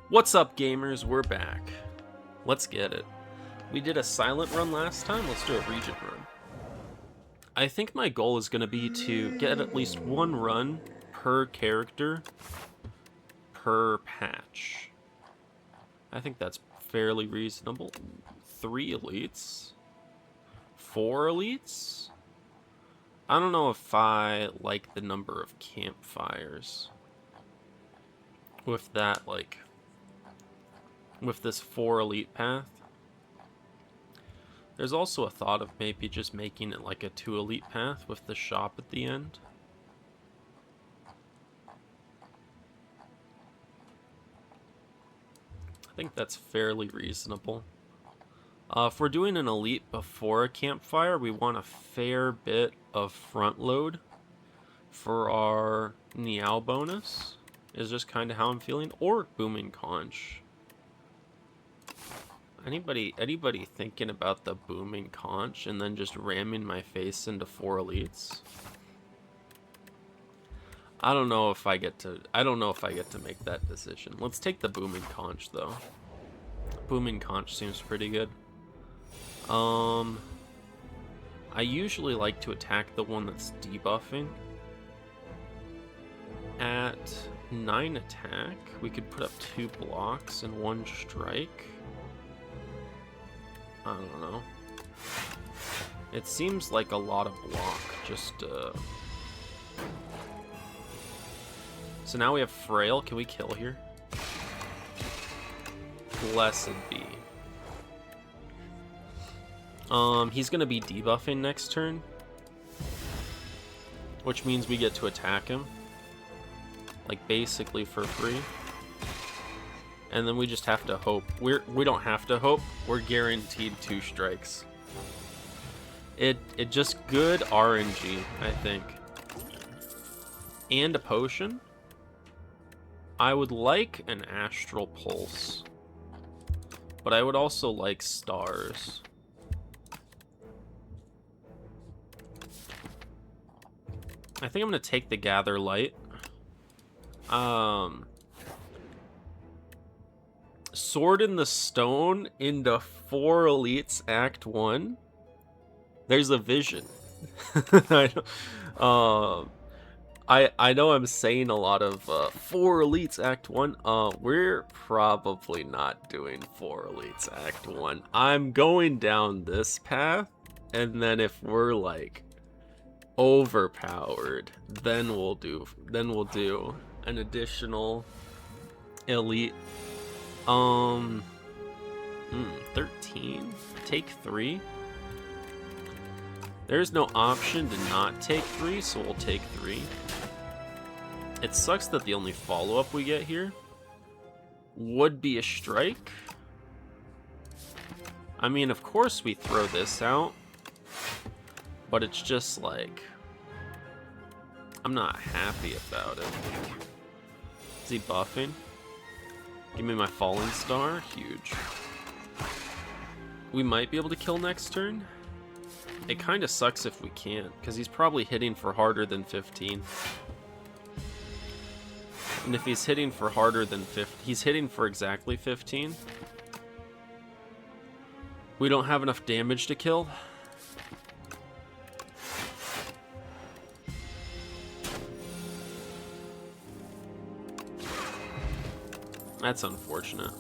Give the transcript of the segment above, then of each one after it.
What's up, gamers? We're back. Let's get it. We did a silent run last time. Let's do a Regent run. I think my goal is going to be to get at least one run per character per patch. I think that's fairly reasonable. 3 elites? 4 elites? I don't know if I like the number of campfires. With that, with this 4 elite path. There's also a thought of maybe just making it like a 2 elite path with the shop at the end. I think that's fairly reasonable. If we're doing an elite before a campfire, we want a fair bit of front load for our Niao bonus, is just kind of how I'm feeling, or booming conch. Anybody thinking about the booming conch and then just ramming my face into 4 elites? I don't know if I get to make that decision. Let's take the booming conch though. Booming conch seems pretty good. I usually like to attack the one that's debuffing. At 9 attack, we could put up 2 blocks and 1 strike. I don't know. It seems like a lot of block, just So now we have Frail. Can we kill here? Blessed be. He's gonna be debuffing next turn, which means we get to attack him, like basically for free. And then we just have to hope. We don't have to hope. We're guaranteed 2 strikes. It just good RNG, I think. And a potion. I would like an Astral Pulse, but I would also like stars. I think I'm gonna take the Gather Light. Sword in the Stone into 4 elites Act 1. There's a vision. I know I'm saying a lot of 4 elites Act 1. We're probably not doing 4 elites Act 1. I'm going down this path, and then if we're like overpowered, then we'll do an additional elite. 13? Take 3? There's no option to not take 3, so we'll take 3. It sucks that the only follow-up we get here would be a strike. I mean, of course we throw this out, but it's just like, I'm not happy about it. Is he buffing? Give me my Fallen Star. Huge. We might be able to kill next turn. It kind of sucks if we can't, because he's probably hitting for harder than 15. And if he's hitting for harder than 15, he's hitting for exactly 15. We don't have enough damage to kill. That's unfortunate.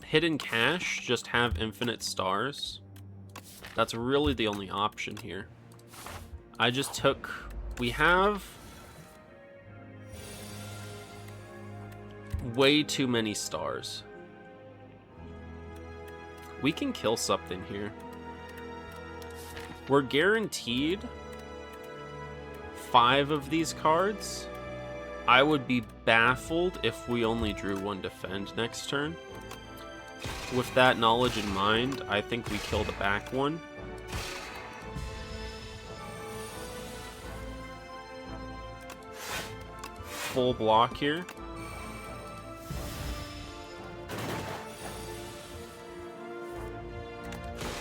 Hidden Cache, just have infinite stars. That's really the only option here. I just took... We have way too many stars. We can kill something here. We're guaranteed 5 of these cards. I would be baffled if we only drew 1 defend next turn. With that knowledge in mind, I think we kill the back one. Full block here.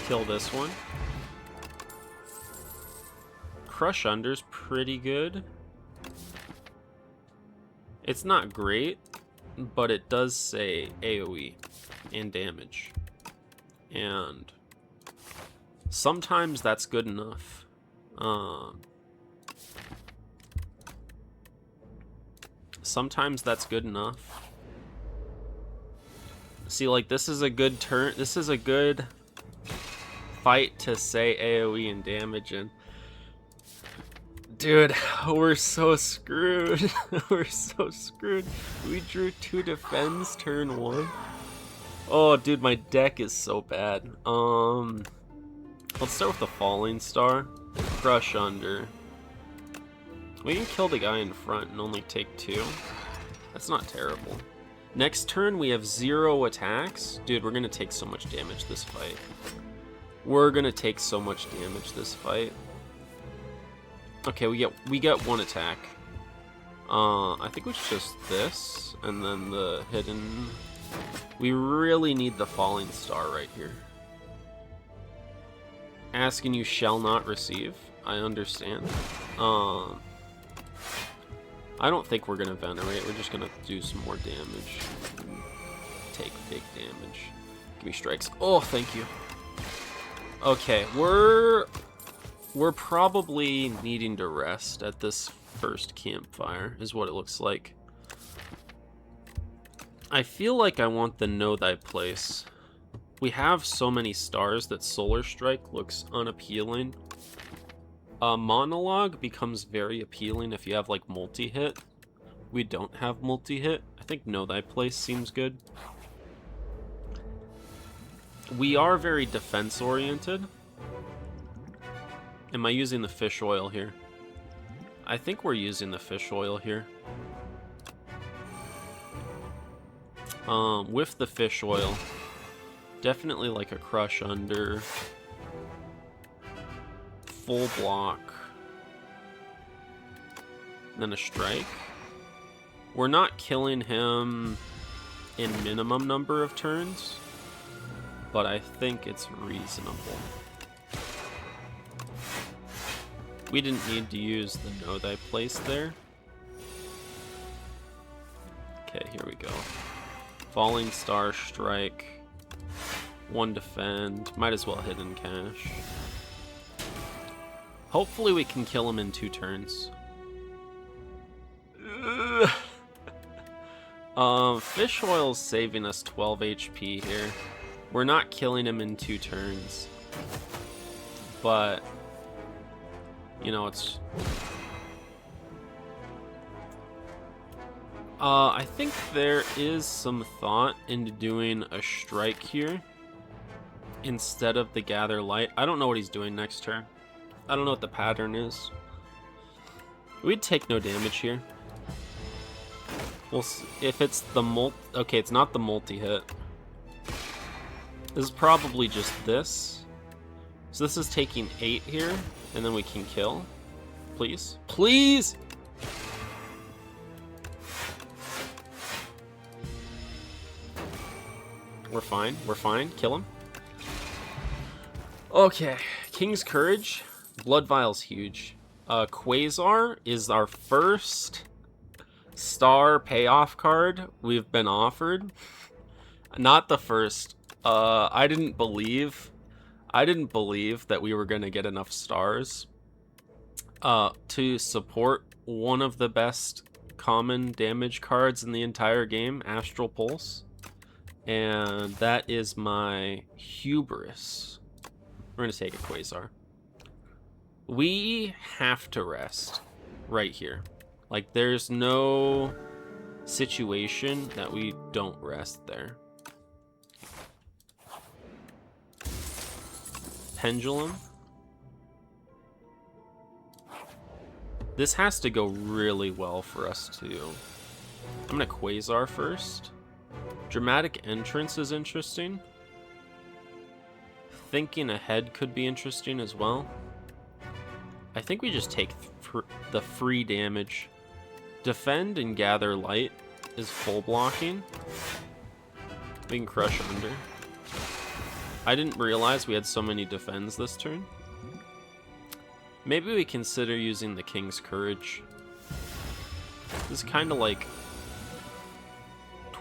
Kill this one. Crush Under's pretty good. It's not great, but it does say AoE and damage. And sometimes that's good enough. Sometimes that's good enough. See, like, this is a good turn. This is a good fight to say AoE and damage, and dude, we're so screwed. We're so screwed. We drew 2 defends turn 1. Oh, dude, my deck is so bad. Let's start with the Falling Star. Crush Under. We can kill the guy in front and only take 2. That's not terrible. Next turn, we have 0 attacks. Dude, we're gonna take so much damage this fight. We're gonna take so much damage this fight. Okay, we get 1 attack. I think it's just this, and then the hidden. We really need the Falling Star right here. Asking you shall not receive. I understand. I don't think we're gonna venerate. We're just gonna do some more damage. Take big damage. Give me strikes. Oh, thank you. Okay, we're probably needing to rest at this first campfire, is what it looks like. I feel like I want the Know Thy Place. We have so many stars that Solar Strike looks unappealing. Monologue becomes very appealing if you have like multi-hit. We don't have multi-hit. I think Know Thy Place seems good. We are very defense oriented. Am I using the fish oil here? I think we're using the fish oil here. With the fish oil, definitely like a Crush Under, full block, then a strike. We're not killing him in minimum number of turns, but I think it's reasonable. We didn't need to use the Know Thy Place there. Okay, here we go. Falling Star, strike. 1 defend. Might as well Hidden Cache. Hopefully we can kill him in 2 turns. Fish Oil's saving us 12 HP here. We're not killing him in 2 turns. But, you know, it's... I think there is some thought into doing a strike here instead of the Gather Light. I don't know what he's doing next turn. I don't know what the pattern is. We'd take no damage here. We'll see if it's the okay, it's not the multi-hit. This is probably just this. So this is taking 8 here, and then we can kill. Please. Please! We're fine. We're fine. Kill him. Okay. King's Courage. Blood Vial's huge. Quasar is our first star payoff card we've been offered. Not the first. I didn't believe that we were gonna get enough stars to support one of the best common damage cards in the entire game, Astral Pulse. And that is my hubris. We're gonna take a Quasar. We have to rest right here. Like, there's no situation that we don't rest there. Pendulum. This has to go really well for us to... I'm gonna Quasar first. Dramatic Entrance is interesting. Thinking Ahead could be interesting as well. I think we just take the free damage. Defend and Gather Light is full blocking. We can Crush Under. I didn't realize we had so many defends this turn. Maybe we consider using the King's Courage. This is kind of like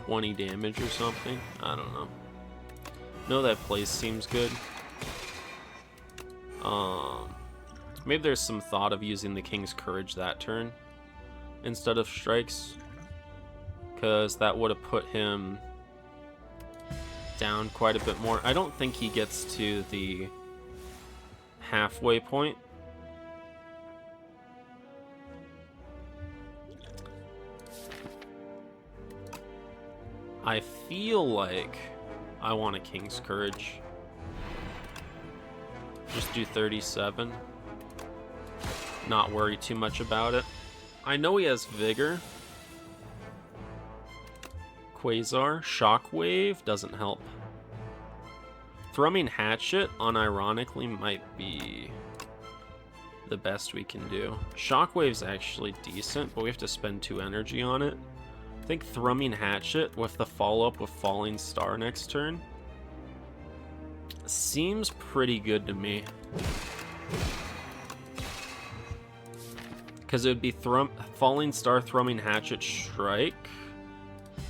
20 damage or something. I don't know. No, that place seems good. Maybe there's some thought of using the King's Courage that turn instead of strikes, because that would have put him down quite a bit more. I don't think he gets to the halfway point. I feel like I want a King's Courage. Just do 37. Not worry too much about it. I know he has Vigor. Quasar. Shockwave doesn't help. Thrumming Hatchet, unironically, might be the best we can do. Shockwave's actually decent, but we have to spend 2 energy on it. I think Thrumming Hatchet with the follow-up with Falling Star next turn seems pretty good to me. Because it would be Falling Star, Thrumming Hatchet, Strike.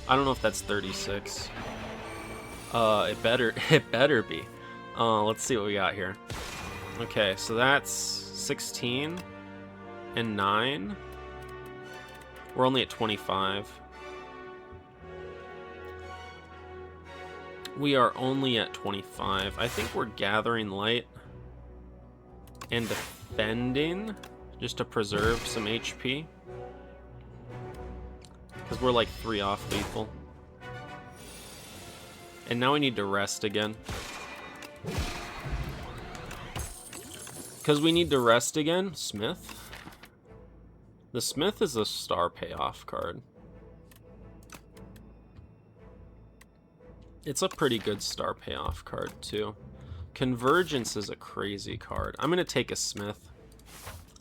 I don't know if that's 36. It better be. Let's see what we got here. Okay, so that's 16 and 9. We're only at 25. We are only at 25. I think we're Gathering Light and defending just to preserve some HP. Because we're like 3 off lethal. And now we need to rest again. Because we need to rest again. Smith. The Smith is a star payoff card. It's a pretty good star payoff card, too. Convergence is a crazy card. I'm going to take a Smith.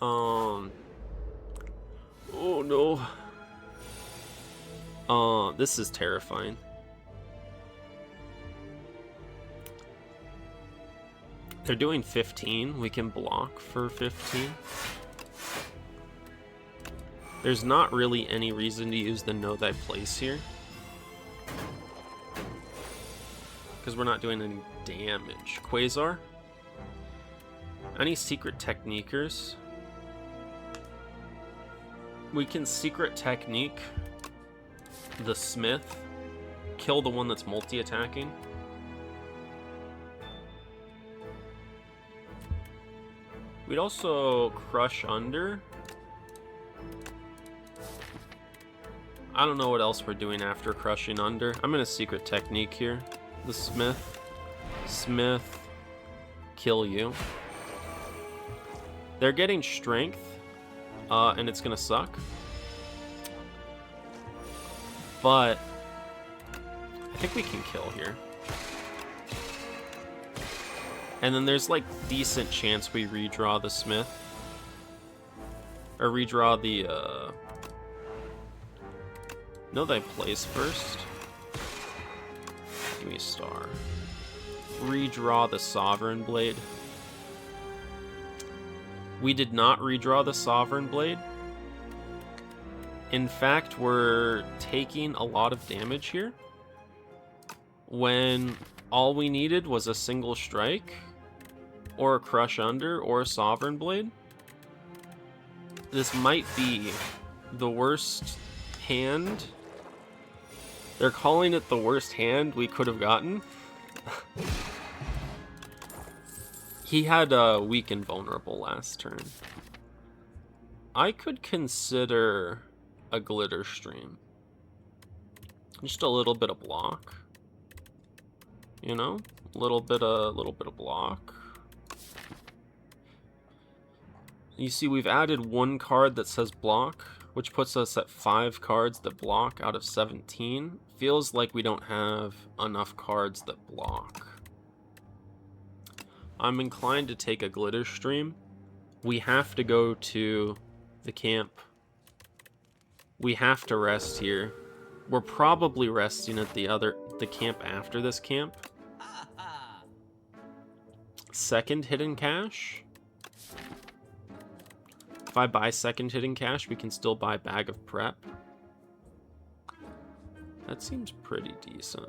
Oh, no. This is terrifying. They're doing 15. We can block for 15. There's not really any reason to use the Know Thy Place here, because we're not doing any damage. Quasar? Any Secret Techniquers? We can Secret Technique the Smith, kill the one that's multi-attacking. We'd also Crush Under. I don't know what else we're doing after Crushing Under. I'm gonna Secret Technique here. The Smith. Smith. Kill you. They're getting Strength. And it's gonna suck. But I think we can kill here. And then there's like decent chance we redraw the Smith. Or redraw the Know Thy Place first. Give me a star. Redraw the Sovereign Blade. We did not redraw the Sovereign Blade. In fact, we're taking a lot of damage here, when all we needed was a single strike, or a Crush Under, or a Sovereign Blade. This might be the worst hand. They're calling it the worst hand we could have gotten. He had a weak and vulnerable last turn. I could consider a Glitter Stream. Just a little bit of block. You know? A little bit of block. You see, we've added 1 card that says block, which puts us at 5 cards that block out of 17. Feels like we don't have enough cards that block. I'm inclined to take a Glitter Stream. We have to go to the camp. We have to rest here. We're probably resting at the camp after this camp. Second Hidden Cache. If I buy second Hidden Cache, we can still buy Bag of Prep. That seems pretty decent.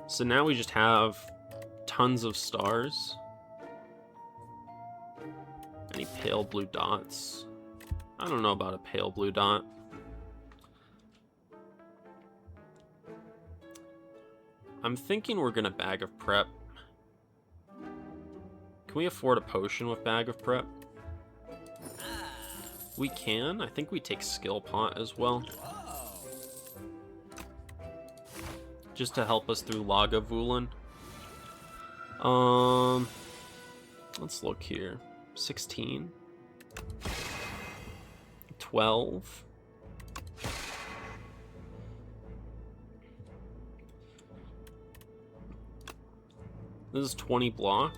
So now we just have tons of stars. Any pale blue dots? I don't know about a pale blue dot. I'm thinking we're gonna Bag of Prep. Can we afford a potion with Bag of Prep? We can. I think we take Skill Pot as well. Just to help us through Lagavulin. Let's look here. 16. 12. This is 20 block.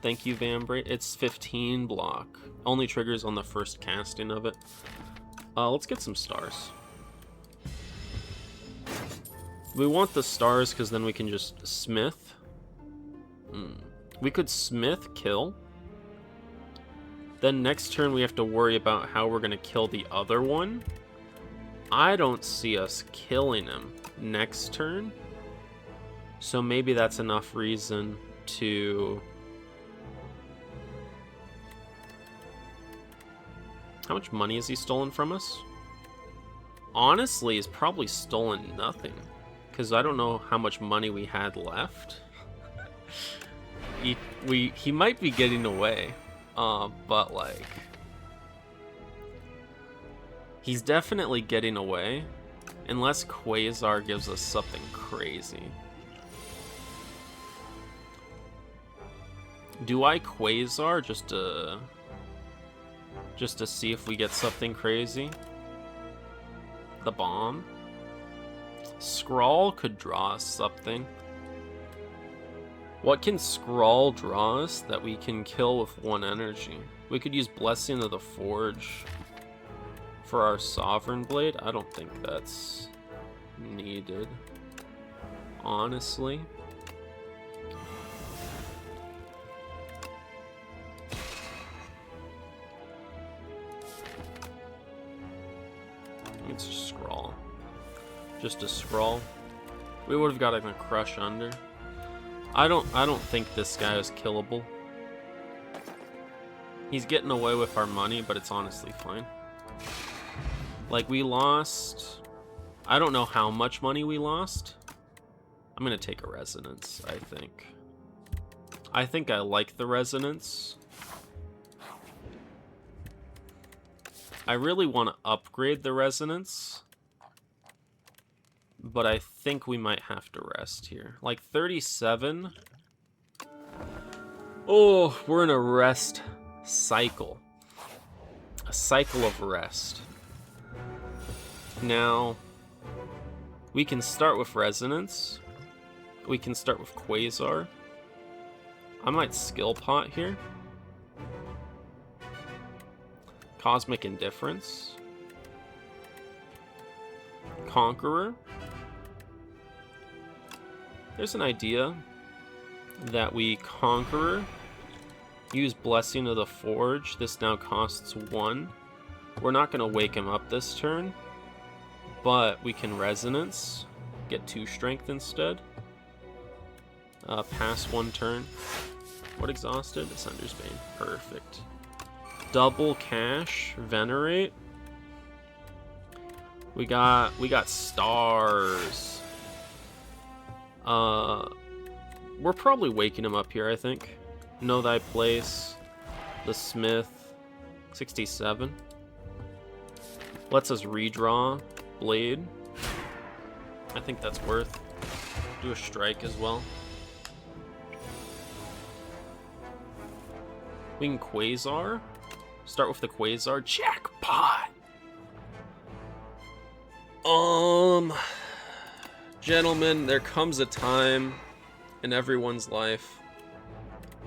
Thank you, Vambrace. It's 15 block. Only triggers on the first casting of it. Let's get some stars. We want the stars because then we can just smith. We could smith, kill. Then next turn we have to worry about how we're going to kill the other one. I don't see us killing him next turn. So maybe that's enough reason to... How much money has he stolen from us? Honestly, he's probably stolen nothing. Because I don't know how much money we had left. He might be getting away. But like... He's definitely getting away. Unless Quasar gives us something crazy. Do I Quasar just to see if we get something crazy? The bomb? Scrawl could draw us something. What can Scrawl draw us that we can kill with one energy? We could use Blessing of the Forge for our Sovereign Blade. I don't think that's needed, honestly. It's just Scrawl. Just a Scrawl. We would have gotten a Crush under. I don't think this guy is killable. He's getting away with our money, but it's honestly fine. Like, we lost... I don't know how much money we lost. I'm gonna take a Resonance, I think. I think I like the Resonance. I really want to upgrade the Resonance. But I think we might have to rest here. Like 37. Oh, we're in a rest cycle. A cycle of rest. Now, we can start with Resonance. We can start with Quasar. I might Skill Pot here. Cosmic Indifference. Conqueror. There's an idea that we Conqueror, use Blessing of the Forge. This now costs 1. We're not going to wake him up this turn, but we can Resonance, get 2 strength instead. Pass 1 turn. What exhausted? Ascender's Bane. Perfect. Double cash, Venerate. We got stars. We're probably waking him up here, I think. Know Thy Place. The Smith. 67. Lets us redraw Blade. I think that's worth. Do a strike as well. We can Quasar. Start with the Quasar. Jackpot! Gentlemen, there comes a time in everyone's life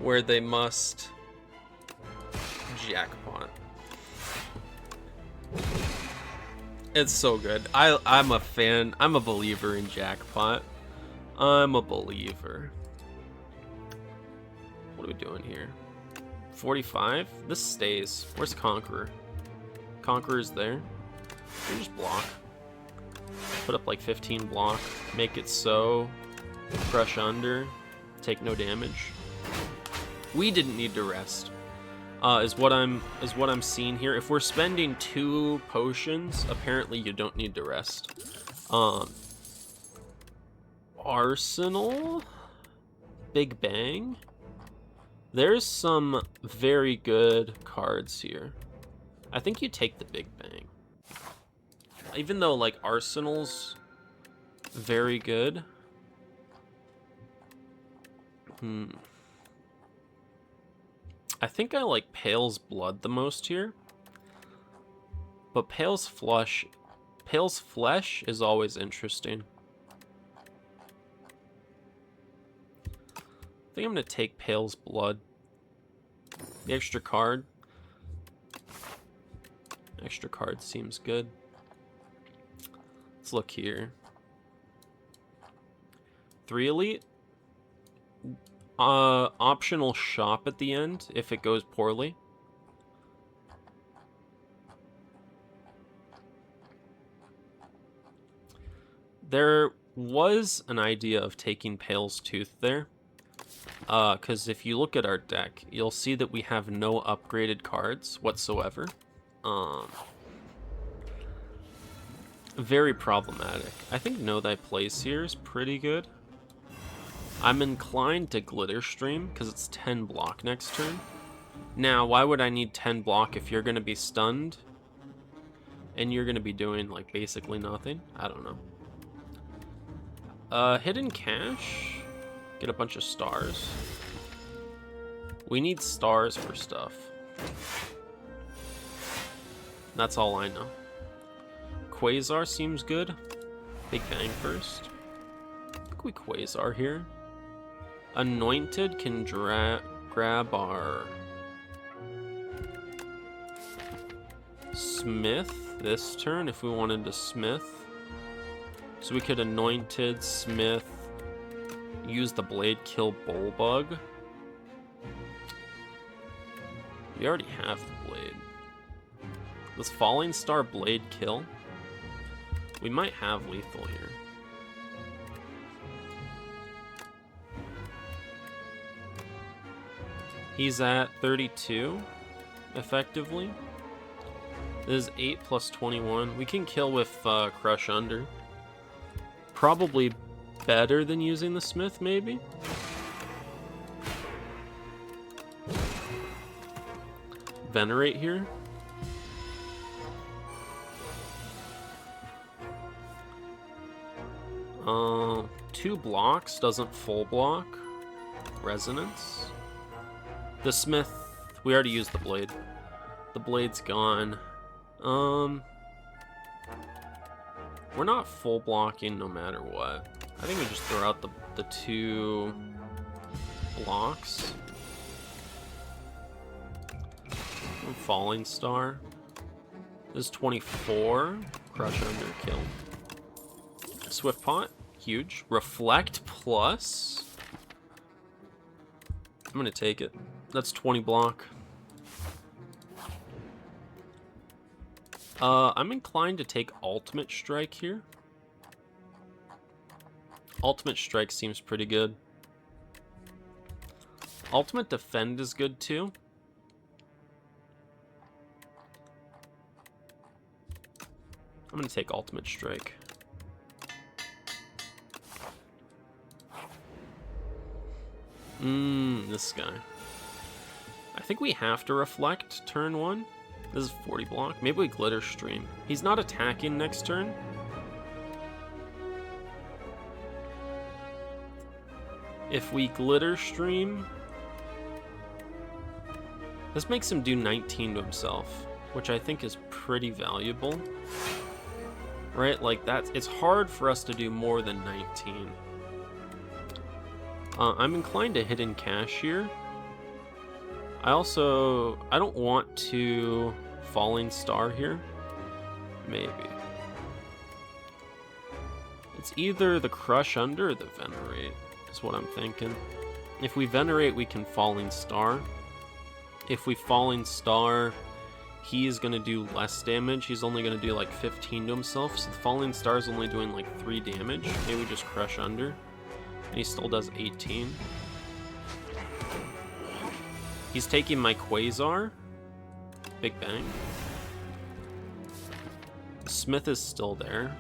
where they must jackpot. It's so good. I'm a fan. I'm a believer in jackpot. I'm a believer. What are we doing here? 45? This stays. Where's Conqueror? Conqueror's there. We just block. Put up like 15 block. Make it so. Crush under. Take no damage. We didn't need to rest. Is what I'm seeing here. If we're spending 2 potions, apparently you don't need to rest. Arsenal, Big Bang. There's some very good cards here. I think you take the Big Bang. Even though like Arsenal's very good. I think I like Pale's Blood the most here. But Pale's Flesh is always interesting. I think I'm going to take Pale's Blood. The extra card. Extra card seems good. Let's look here. 3 elite. Optional shop at the end if it goes poorly. There was an idea of taking Pale's Tooth there. Because if you look at our deck, you'll see that we have no upgraded cards whatsoever. Very problematic. I think Know Thy Place here is pretty good. I'm inclined to Glitterstream because it's 10 block next turn. Now, why would I need 10 block if you're going to be stunned and you're going to be doing like basically nothing? I don't know. Hidden Cache. Get a bunch of stars. We need stars for stuff. That's all I know. Quasar seems good. Big Bang first. I think we Quasar here. Anointed can grab our Smith this turn if we wanted to Smith. So we could Anointed, Smith, use the Blade, kill Bullbug. We already have the Blade. Does Falling Star Blade kill? We might have lethal here. He's at 32, effectively. This is 8 plus 21. We can kill with Crush Under. Probably better than using the Smith, maybe? Venerate here. Two blocks, doesn't full block. Resonance. The Smith, we already used the Blade. The Blade's gone. We're not full blocking no matter what. I think we just throw out the 2 blocks. Falling Star. This is 24. Crush Under, kill. Swift Pot, huge. Reflect plus. I'm gonna take it. That's 20 block. I'm inclined to take Ultimate Strike here. Ultimate Strike seems pretty good. Ultimate Defend is good too. I'm gonna take Ultimate Strike. This guy. I think we have to Reflect turn 1. This is 40 block. Maybe we Glitter Stream. He's not attacking next turn. If we Glitter Stream, this makes him do 19 to himself, which I think is pretty valuable. Right? Like it's hard for us to do more than 19. I'm inclined to Hidden Cache here. I don't want to Falling Star here. Maybe. It's either the Crush Under or the Venerate, is what I'm thinking. If we Venerate, we can Falling Star. If we Falling Star, he's gonna do less damage. He's only gonna do like 15 to himself, so the Falling Star is only doing like 3 damage. Maybe we just crush under, and he still does 18. He's taking my Quasar. Big Bang. Smith is still there.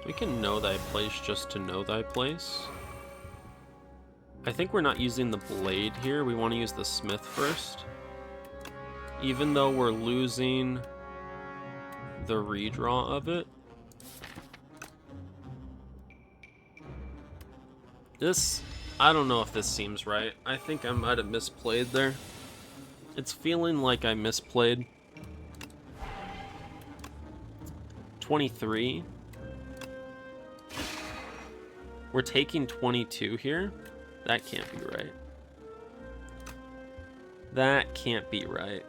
We can know thy place just to know thy place. I think we're not using the blade here. We want to use the Smith first. Even though we're losing the redraw of it. This, I don't know if this seems right. I think I might have misplayed there. It's feeling like I misplayed. 23. We're taking 22 here. That can't be right. That can't be right.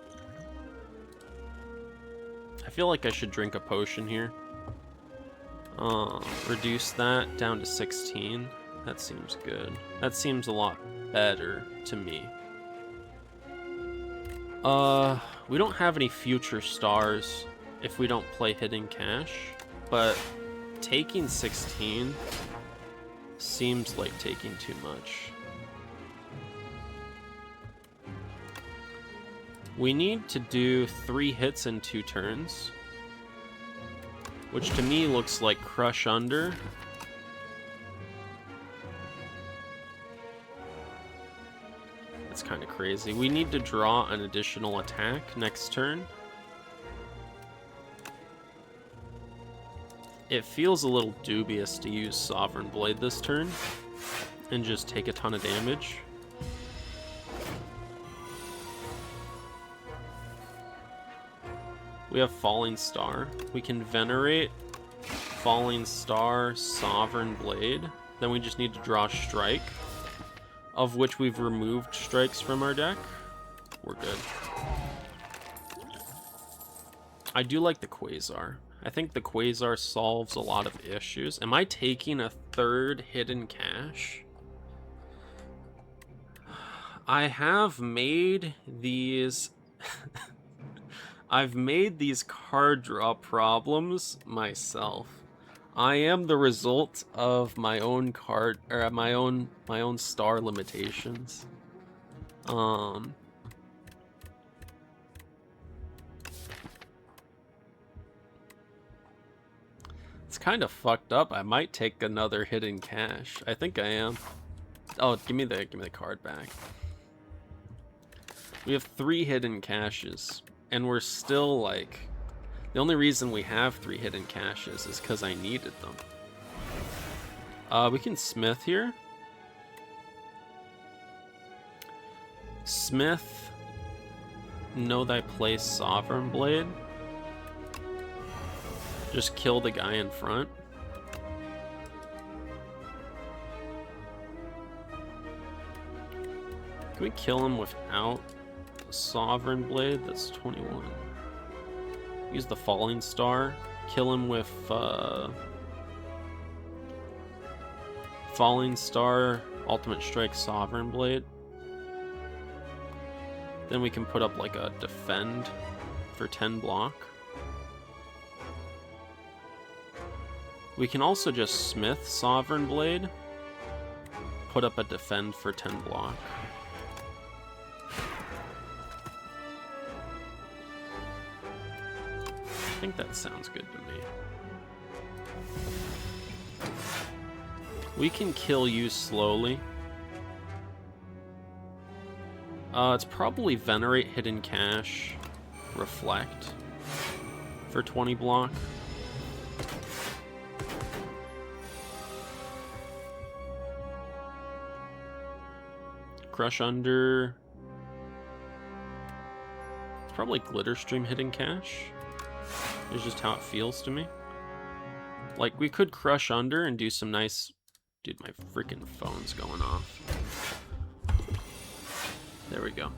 I feel like I should drink a potion here. Reduce that down to 16. That seems good. That seems a lot better to me. We don't have any future stars if we don't play Hidden Cache, but taking 16 seems like taking too much. We need to do 3 hits in 2 turns, which to me looks like Crush Under. That's kind of crazy. We need to draw an additional attack next turn. It feels a little dubious to use Sovereign Blade this turn and just take a ton of damage. We have Falling Star. We can Venerate, Falling Star, Sovereign Blade. Then we just need to draw Strike, of which we've removed strikes from our deck. We're good. I do like the Quasar. I think the Quasar solves a lot of issues. Am I taking a 3rd Hidden Cache? I have made these... I've made these card draw problems myself. I am the result of my own card, or my own star limitations. It's kind of fucked up. I might take another Hidden Cache. I think I am. Oh, give me the card back. We have 3 Hidden Caches, and we're still like. The only reason we have 3 Hidden Caches is because I needed them. We can Smith here. Smith, Know Thy Place, Sovereign Blade. Just kill the guy in front. Can we kill him without Sovereign Blade? That's 21. Use the Falling Star. Kill him with Falling Star, Ultimate Strike, Sovereign Blade. Then we can put up like a Defend for 10 block. We can also just Smith Sovereign Blade, put up a Defend for 10 block. I think that sounds good to me. We can kill you slowly. It's probably Venerate, Hidden Cache, Reflect for 20 block. Crush Under. It's probably Glitterstream, Hidden Cache. It's just how it feels to me. Like, we could Crush Under and do some nice... Dude, my freaking phone's going off. There we go.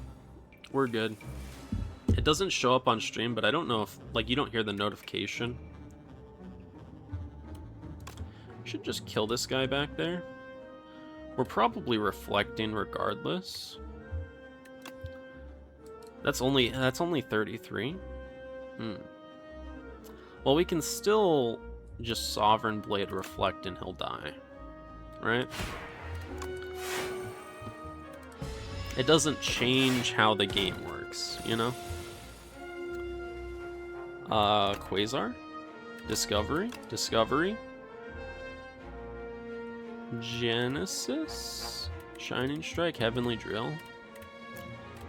We're good. It doesn't show up on stream, but I don't know if... Like, you don't hear the notification. Should just kill this guy back there. We're probably reflecting regardless. That's only 33. Well, we can still just Sovereign Blade reflect and he'll die, right? It doesn't change how the game works, you know? Quasar? Discovery? Genesis? Shining Strike? Heavenly Drill?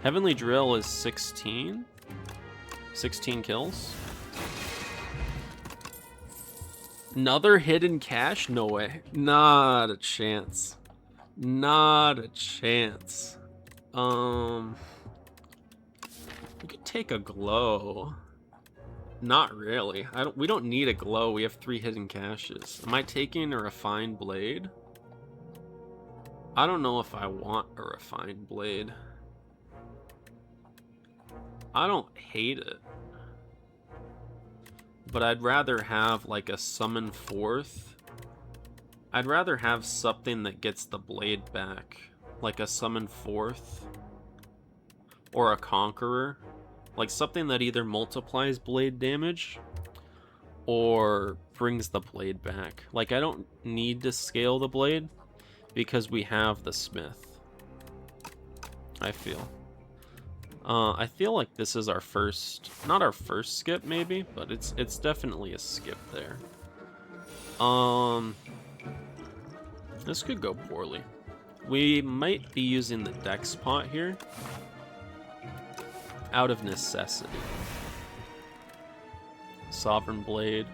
Heavenly Drill is 16? 16 kills? Another hidden cache? No way. Not a chance. Not a chance. We could take a glow. Not really. We don't need a glow. We have 3 hidden caches. Am I taking a refined blade? I don't know if I want a refined blade. I don't hate it. But I'd rather have like a summon forth. I'd rather have something that gets the blade back. Like a summon forth. Or a conqueror. Like something that either multiplies blade damage or brings the blade back. Like I don't need to scale the blade because we have the smith. I feel like this is our first, not our first skip maybe, but it's definitely a skip there. This could go poorly. We might be using the dex pot here out of necessity. Sovereign Blade.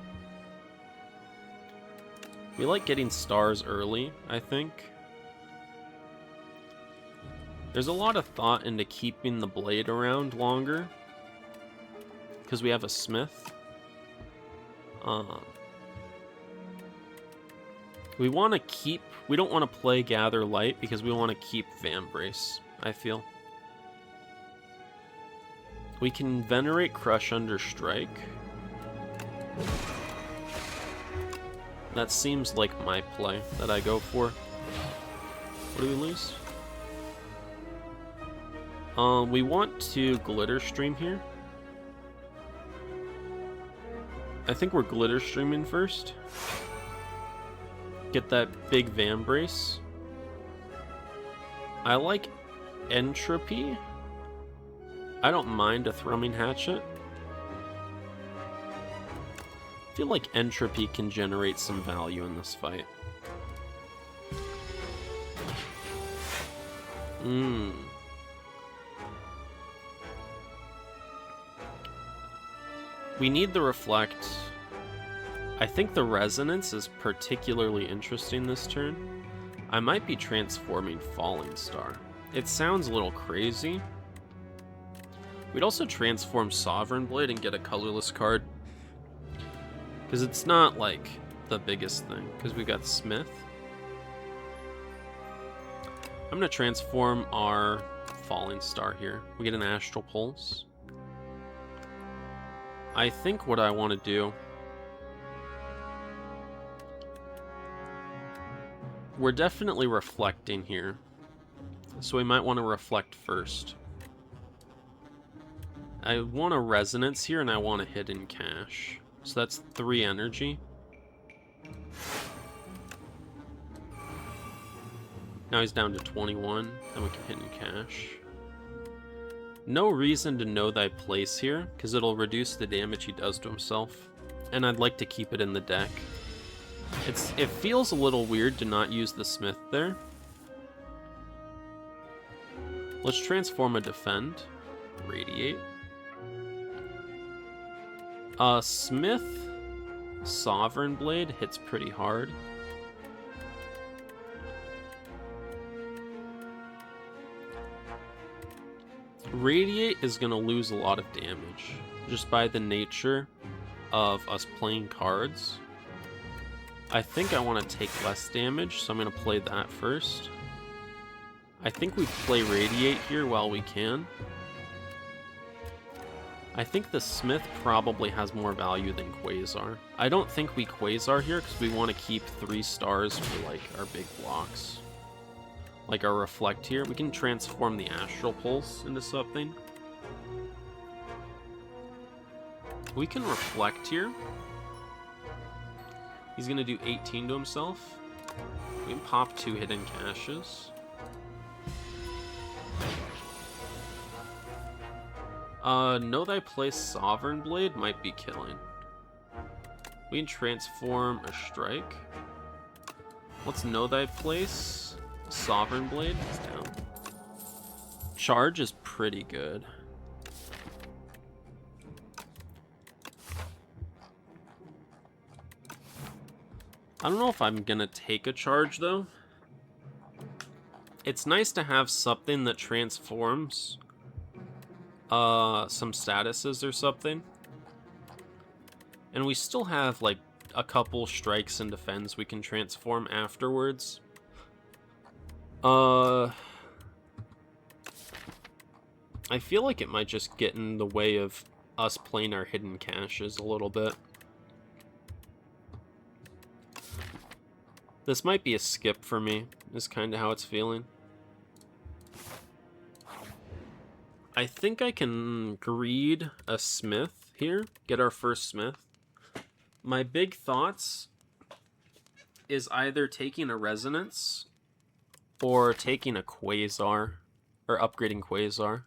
We like getting stars early, I think. There's a lot of thought into keeping the blade around longer because we have a smith. We want to keep... We don't want to play Gather Light because we want to keep Vambrace, I feel. We can Venerate Crush under Strike. That seems like my play that I go for. What do we lose? We want to Glitter Stream here. I think we're Glitter Streaming first. Get that big Vambrace. I like Entropy. I don't mind a Thrumming Hatchet. I feel like Entropy can generate some value in this fight. We need the Reflect. I think the Resonance is particularly interesting this turn. I might be transforming Falling Star. It sounds a little crazy. We'd also transform Sovereign Blade and get a colorless card. Because it's not, like, the biggest thing. Because we got Smith. I'm going to transform our Falling Star here. We get an Astral Pulse. I think what I want to do... We're definitely reflecting here. So we might want to reflect first. I want a Resonance here, and I want a Hidden Cache. So that's 3 energy. Now he's down to 21, then we can Hidden Cache. No reason to know thy place here, because it'll reduce the damage he does to himself. And I'd like to keep it in the deck. It feels a little weird to not use the Smith there. Let's transform a Defend. Radiate. Smith Sovereign Blade hits pretty hard. Radiate is going to lose a lot of damage just by the nature of us playing cards. I think I want to take less damage, so I'm going to play that first. I think we play Radiate here while we can. I think the Smith probably has more value than Quasar. I don't think we Quasar here because we want to keep 3 stars for like our big blocks. like our reflect here. We can transform the astral pulse into something. We can reflect here. He's gonna do 18 to himself. We can pop 2 hidden caches. Know Thy Place Sovereign Blade might be killing. We can transform a strike. Let's Know Thy Place. Sovereign Blade is down. Charge is pretty good. I don't know if I'm gonna take a charge though. It's nice to have something that transforms some statuses or something. And we still have like a couple strikes and defense we can transform afterwards. I feel like it might just get in the way of us playing our hidden caches a little bit. This might be a skip for me, is kind of how it's feeling. I think I can greed a smith here, get our first smith. My big thoughts is either taking a resonance or taking a quasar, or upgrading quasar.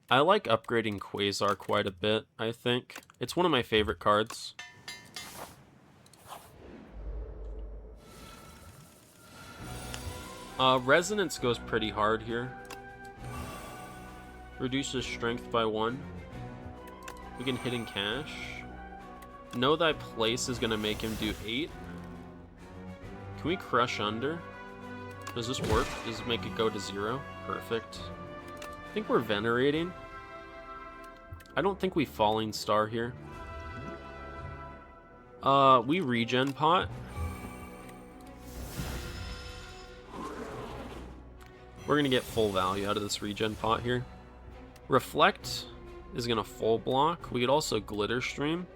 I like upgrading quasar quite a bit, I think. It's one of my favorite cards. Resonance goes pretty hard here. Reduces strength by 1. We can hidden cache. Know Thy Place is gonna make him do 8. Can we crush under? Does this work? Does it make it go to 0? Perfect. I think we're venerating. I don't think we falling star here. We regen pot. We're gonna get full value out of this regen pot here. Reflect is gonna full block. We could also glitter stream.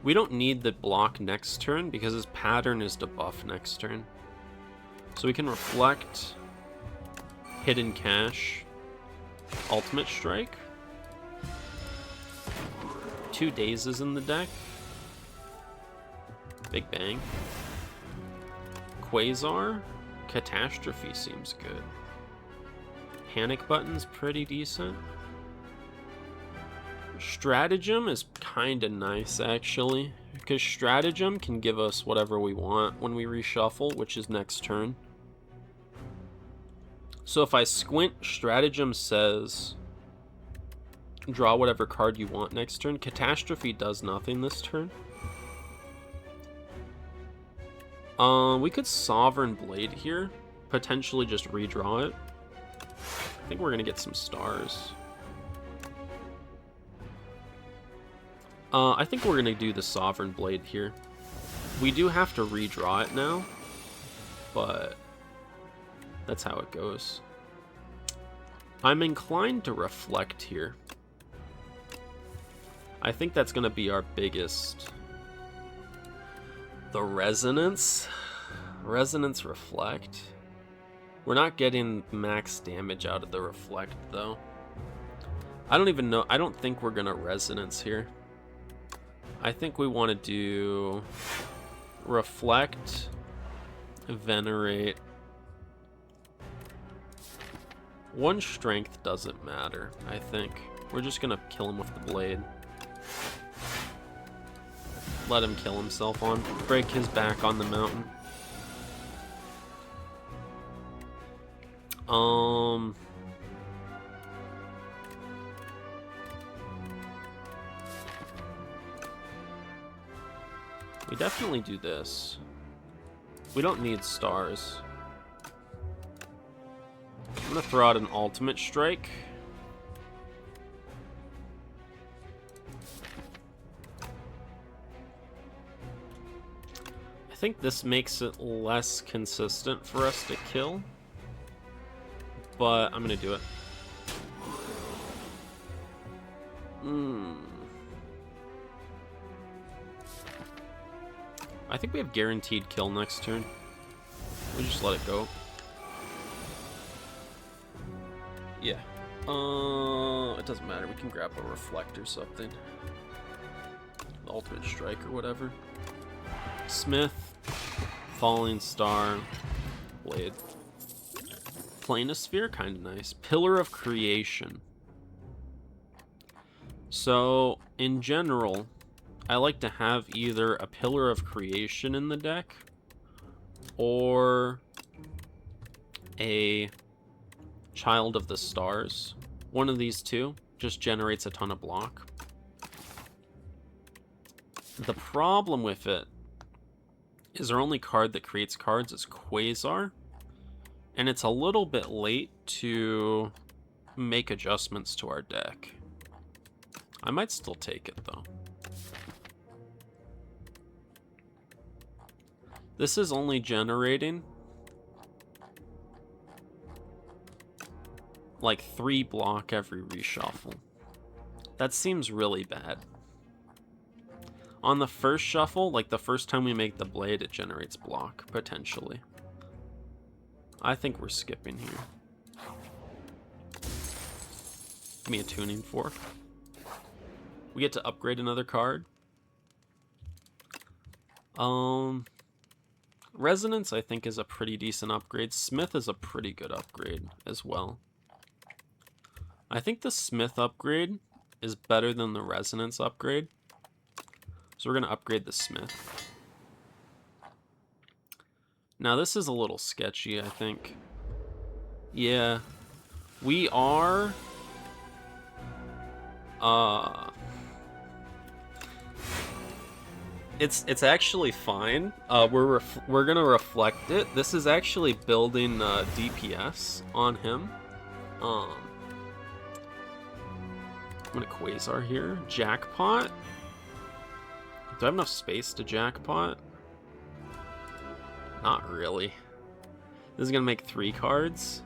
We don't need the block next turn because his pattern is to buff next turn. So we can reflect, hidden cache, ultimate strike. 2 dazes in the deck. Big bang. Quasar, catastrophe seems good. Panic button's pretty decent. Stratagem is kind of nice, actually, because Stratagem can give us whatever we want when we reshuffle, which is next turn. So if I squint, Stratagem says draw whatever card you want next turn. Catastrophe does nothing this turn. We could Sovereign Blade here, potentially just redraw it. I think we're gonna get some stars. I think we're gonna do the Sovereign Blade here. We do have to redraw it now, but that's how it goes. I'm inclined to reflect here. I think that's gonna be our biggest. The resonance? Resonance reflect. We're not getting max damage out of the reflect though. I don't even know. I don't think we're gonna resonance here. I think we want to do reflect, venerate. 1 strength doesn't matter, I think. We're just gonna kill him with the blade. Let him kill himself on. Break his back on the mountain. We definitely do this. We don't need stars. I'm gonna throw out an ultimate strike. I think this makes it less consistent for us to kill, but I'm gonna do it. I think we have guaranteed kill next turn. We just let it go. Yeah. It doesn't matter. We can grab a reflect or something. Ultimate strike or whatever. Smith, falling star, blade. Planosphere, kind of nice. Pillar of creation. So, in general, I like to have either a pillar of creation in the deck or a child of the stars. One of these two just generates a ton of block. The problem with it is our only card that creates cards is Quasar, and it's a little bit late to make adjustments to our deck. I might still take it though. This is only generating like 3 block every reshuffle. That seems really bad. On the first shuffle, like the first time we make the blade, it generates block, potentially. I think we're skipping here. Give me a tuning fork. We get to upgrade another card. Resonance, I think, is a pretty decent upgrade. Smith is a pretty good upgrade as well. I think the Smith upgrade is better than the Resonance upgrade. So we're going to upgrade the Smith. Now this is a little sketchy, I think. Yeah. We are... It's actually fine. We're gonna reflect it. This is actually building DPS on him. I'm gonna Quasar here. Jackpot. Do I have enough space to jackpot? Not really. This is gonna make 3 cards.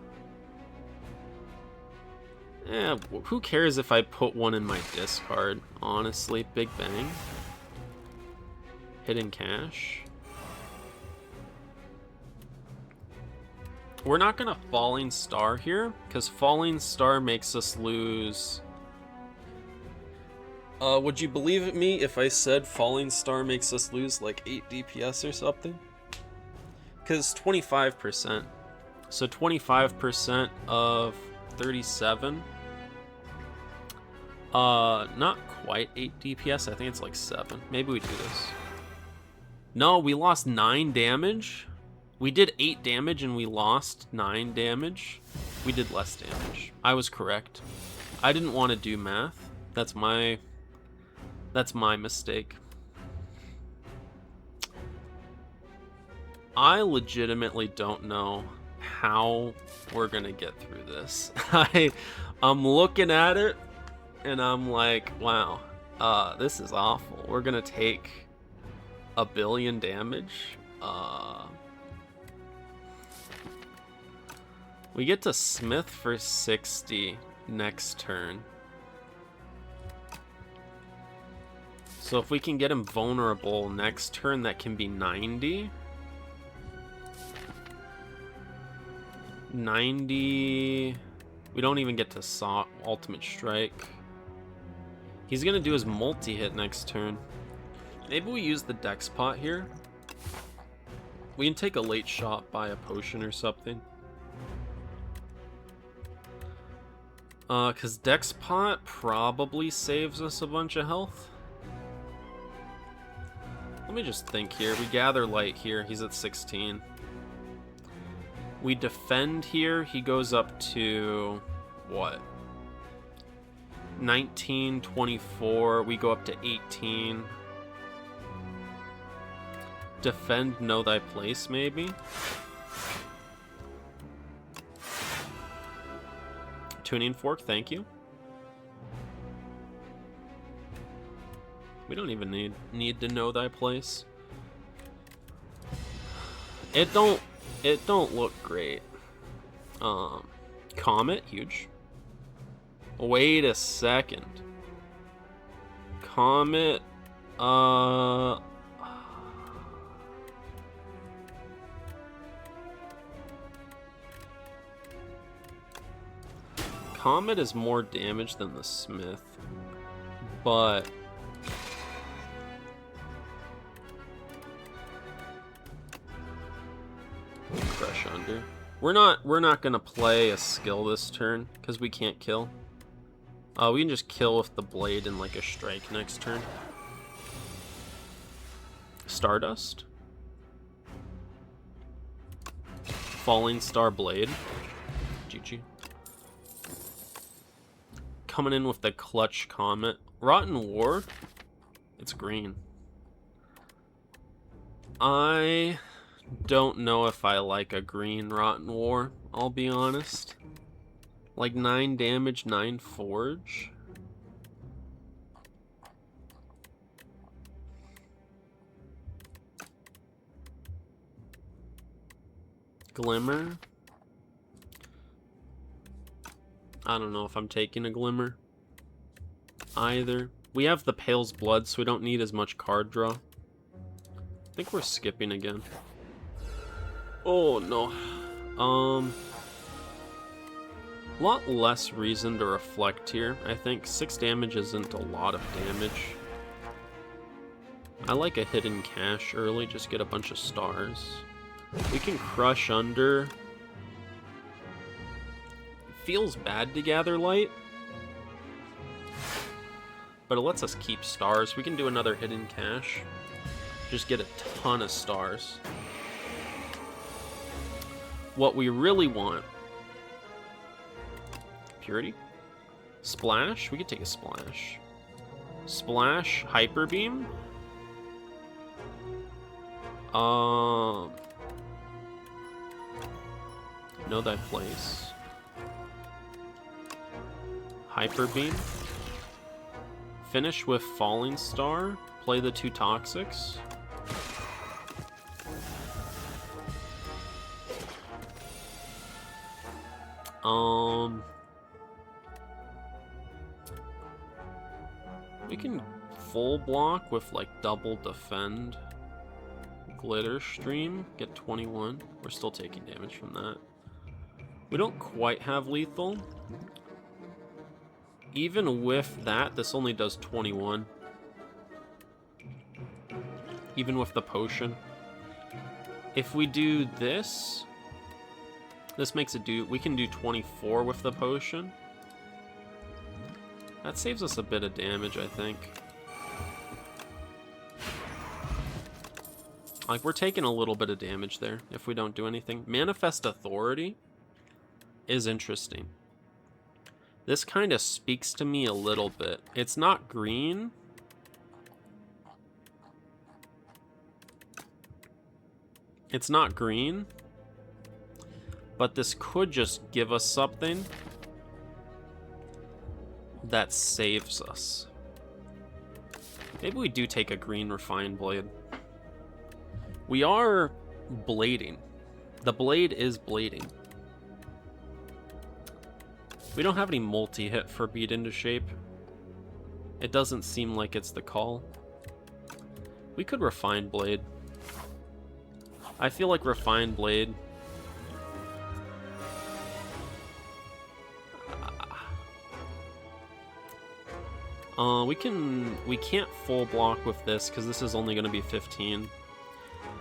Yeah, who cares if I put one in my discard? Honestly, Big Bang. Hidden Cash. We're not gonna Falling Star here, because Falling Star makes us lose... would you believe me if I said Falling Star makes us lose like 8 DPS or something? Because 25%. So 25% of 37. Not quite 8 DPS. I think it's like 7. Maybe we do this. No, we lost 9 damage. We did 8 damage and we lost 9 damage. We did less damage. I was correct. I didn't want to do math. That's my mistake. I legitimately don't know how we're gonna get through this. I'm looking at it and I'm like, wow, this is awful. We're gonna take 1 billion damage. We get to Smith for 60 next turn. So if we can get him vulnerable next turn, that can be 90. 90. We don't even get to Ultimate Strike. He's gonna do his multi-hit next turn. Maybe we use the Dex Pot here. We can take a late shot, buy a potion or something. Cause Dex Pot probably saves us a bunch of health. Let me just think here. We gather light here. He's at 16. We defend here. He goes up to what? 19, 24. We go up to 18. Defend, know thy place, maybe. Tuning fork, thank you. We don't even need to know thy place. It don't look great. Comet, huge. Wait a second. Comet, Comet is more damage than the Smith, but crush under. We're not gonna play a skill this turn because we can't kill. We can just kill with the blade and like a strike next turn. Stardust. Falling Star Blade. GG. Coming in with the clutch Comet. Rotten War. It's green. I don't know if I like a green Rotten War, I'll be honest. Like 9 damage, 9 forge. Glimmer. I don't know if I'm taking a Glimmer either. We have the Pale's Blood, so we don't need as much card draw. I think we're skipping again. Oh no. A lot less reason to reflect here. I think 6 damage isn't a lot of damage. I like a hidden cache early, just get a bunch of stars. We can crush under. Feels bad to gather light, but it lets us keep stars. We can do another hidden cache. Just get a ton of stars. What we really want. Purity? Splash? We could take a splash. Splash, Hyper Beam. Know thy place. Hyper Beam. Finish with Falling Star. Play the 2 Toxics. We can full block with like double defend. Glitter Stream, get 21. We're still taking damage from that. We don't quite have lethal. Even with that, this only does 21. Even with the potion. If we do this, this makes it do, we can do 24 with the potion. That saves us a bit of damage, I think. Like, we're taking a little bit of damage there if we don't do anything. Manifest Authority is interesting. This kind of speaks to me a little bit. It's not green. It's not green. But this could just give us something that saves us. Maybe we do take a green Refined Blade. We are blading. The blade is blading. We don't have any multi-hit for Beat into Shape. It doesn't seem like it's the call. We could Refined Blade. I feel like Refined Blade. We can't full block with this because this is only going to be 15.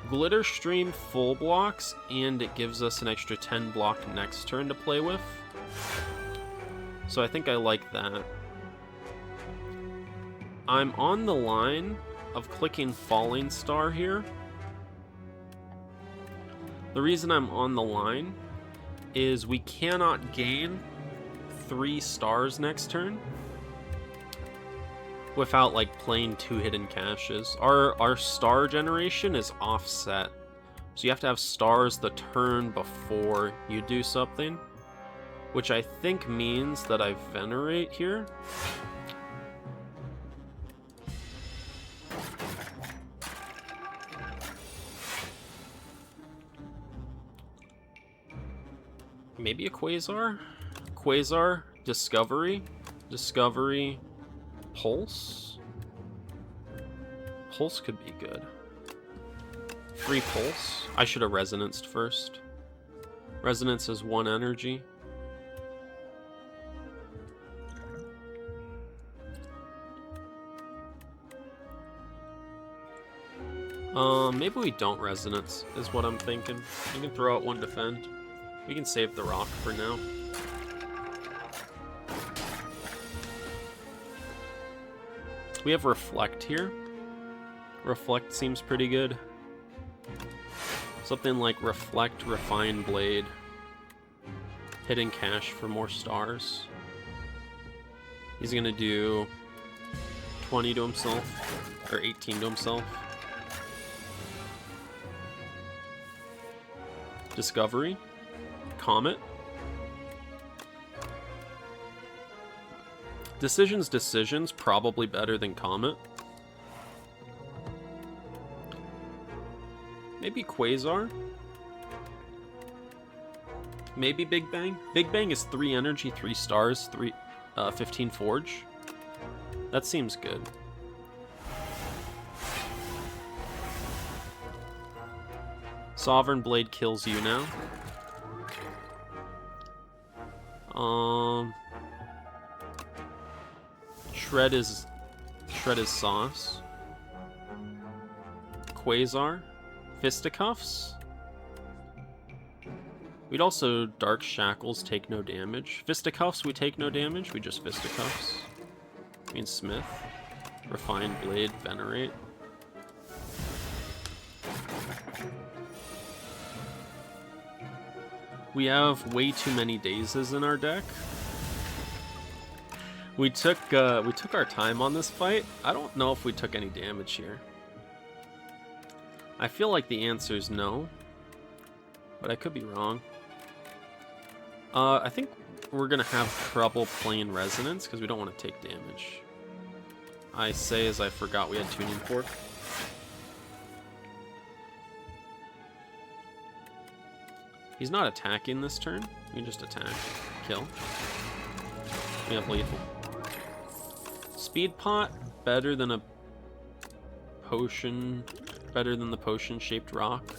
Glitter Stream full blocks, and it gives us an extra 10 block next turn to play with. So I think I like that. I'm on the line of clicking Falling Star here. The reason I'm on the line is we cannot gain 3 stars next turn without like playing 2 hidden caches. Our star generation is offset, so you have to have stars the turn before you do something, which I think means that I Venerate here. Maybe a Quasar? Quasar, Discovery, Pulse? Pulse could be good. Free Pulse? I should have Resonanced first. Resonance is 1 energy. Maybe we don't Resonance, is what I'm thinking. We can throw out one Defend. We can save the rock for now. We have Reflect here. Reflect seems pretty good. Something like Reflect, Refine Blade. Hidden Cache for more stars. He's gonna do 20 to himself, or 18 to himself. Discovery. Comet. Decisions, probably better than Comet. Maybe Quasar. Maybe Big Bang. Big Bang is 3 energy, 3 stars, 15 forge. That seems good. Sovereign Blade kills you now. Shred is sauce. Quasar. Fisticuffs. We'd also Dark Shackles, take no damage. Fisticuffs, we take no damage, we just Fisticuffs. I mean Smith. Refined Blade, Venerate. We have way too many Dazes in our deck. We took our time on this fight. I don't know if we took any damage here. I feel like the answer is no, but I could be wrong. I think we're gonna have trouble playing Resonance because we don't want to take damage. I say as I forgot we had Tuning Fork. He's not attacking this turn. We can just attack. Kill. We have lethal. Speed Pot, better than a potion. Better than the potion-shaped rock.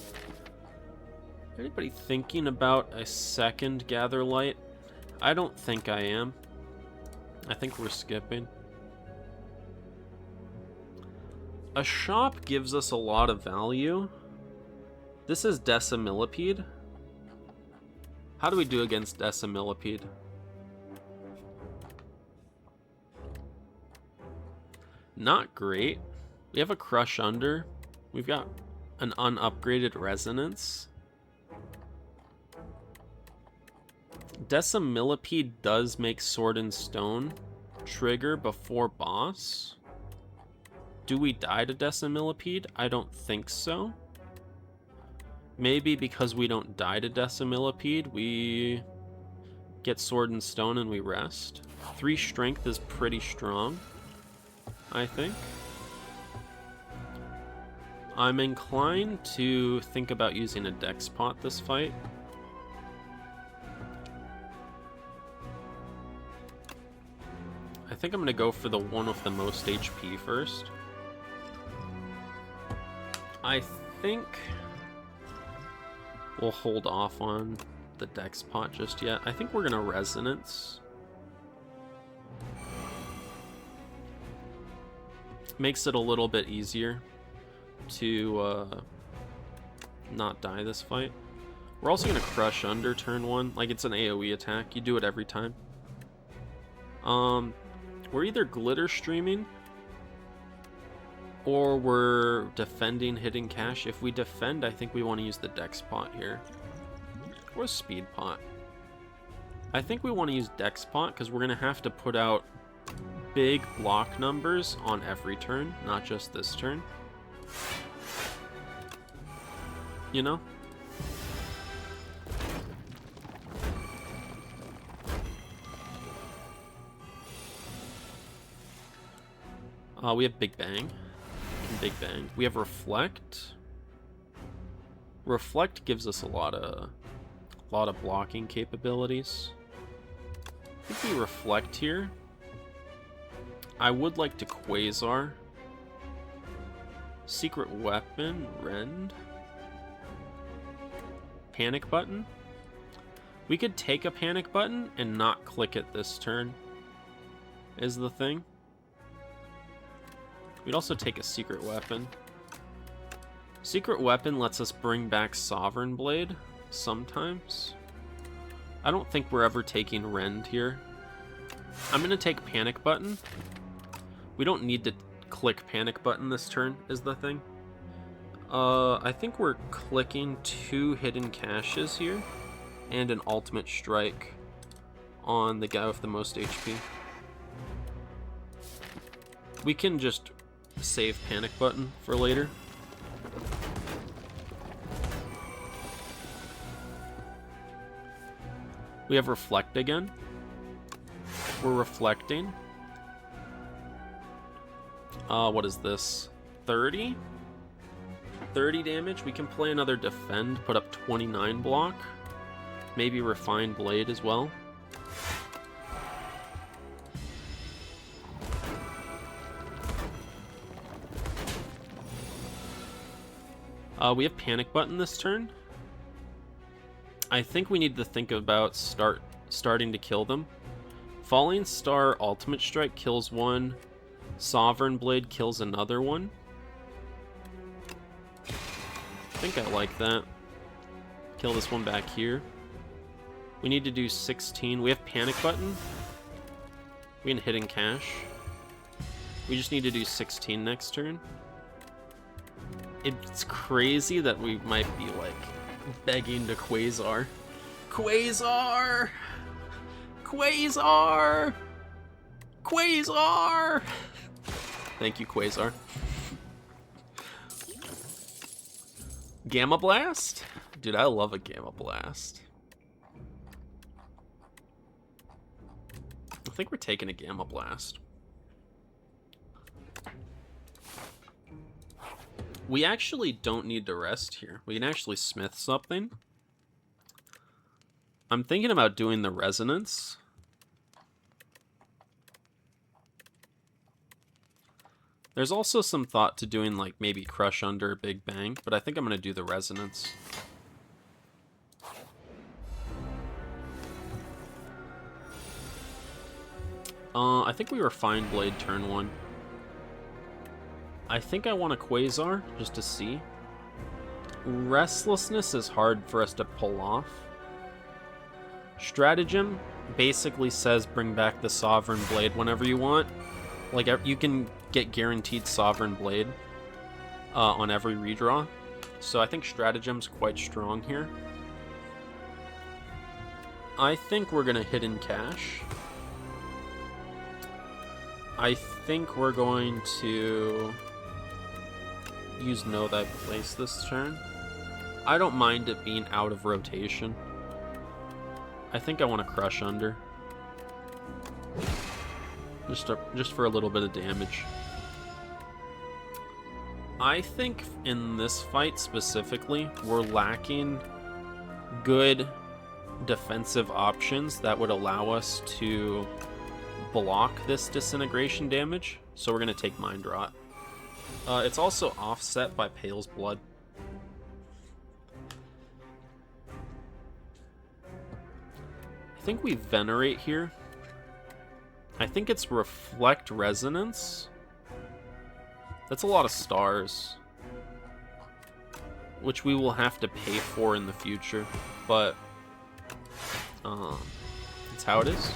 Anybody thinking about a second Gather Light? I don't think I am. I think we're skipping. A shop gives us a lot of value. This is Decimillipede. How do we do against Decimillipede? Not great. We have a Crush Under. We've got an unupgraded Resonance. Decimillipede does make Sword and Stone trigger before boss. Do we die to Decimillipede? I don't think so. Maybe because we don't die to Decimillipede, we get Sword and Stone and we rest. 3 strength is pretty strong, I think. I'm inclined to think about using a Dex Pot this fight. I think I'm going to go for the one with the most HP first. I think we'll hold off on the Dex Pot just yet. I think we're going to Resonance. Makes it a little bit easier to not die this fight. We're also going to Crush Under turn 1. Like, it's an AoE attack. You do it every time. We're either Glitter Streaming or we're defending Hidden Cache. If we defend, I think we want to use the Dex Pot here. Or Speed Pot. I think we want to use Dex Pot because we're going to have to put out big block numbers on every turn, not just this turn. You know? We have Big Bang. Big Bang. We have Reflect. Reflect gives us a lot of blocking capabilities. I think we Reflect here. I would like to Quasar. Secret Weapon, Rend. Panic Button. We could take a Panic Button and not click it this turn, is the thing. We'd also take a Secret Weapon. Secret Weapon lets us bring back Sovereign Blade sometimes. I don't think we're ever taking Rend here. I'm going to take Panic Button. We don't need to click Panic Button this turn, is the thing. I think we're clicking 2 Hidden Caches here and an Ultimate Strike on the guy with the most HP. We can just save Panic Button for later. We have Reflect again. We're reflecting. What is this? 30? 30 damage. We can play another Defend, put up 29 block. Maybe Refine Blade as well. We have Panic Button this turn. I think we need to think about starting to kill them. Falling Star Ultimate Strike kills one. Sovereign Blade kills another one. I think I like that. Kill this one back here. We need to do 16. We have Panic Button. We can Hidden Cache. We just need to do 16 next turn. It's crazy that we might be, like, begging to Quasar. Quasar! Quasar! Quasar! Thank you, Quasar. Gamma Blast? Dude, I love a Gamma Blast. I think we're taking a Gamma Blast. We actually don't need to rest here. We can actually smith something. I'm thinking about doing the Resonance. There's also some thought to doing, like, maybe Crush Under, Big Bang, but I think I'm going to do the Resonance. I think we Refine Blade turn 1. I think I want a Quasar, just to see. Restlessness is hard for us to pull off. Stratagem basically says bring back the Sovereign Blade whenever you want. Like, you can get guaranteed Sovereign Blade on every redraw. So I think Stratagem's quite strong here. I think we're going to Hidden Cache. I think we're going to use Know Thy Place this turn. I don't mind it being out of rotation. I think I want to Crush Under. Just for a little bit of damage. I think in this fight specifically, we're lacking good defensive options that would allow us to block this disintegration damage. So we're going to take Mind Rot. It's also offset by Pale's Blood. I think we Venerate here. I think it's Reflect Resonance. That's a lot of stars, which we will have to pay for in the future, but it's how it is.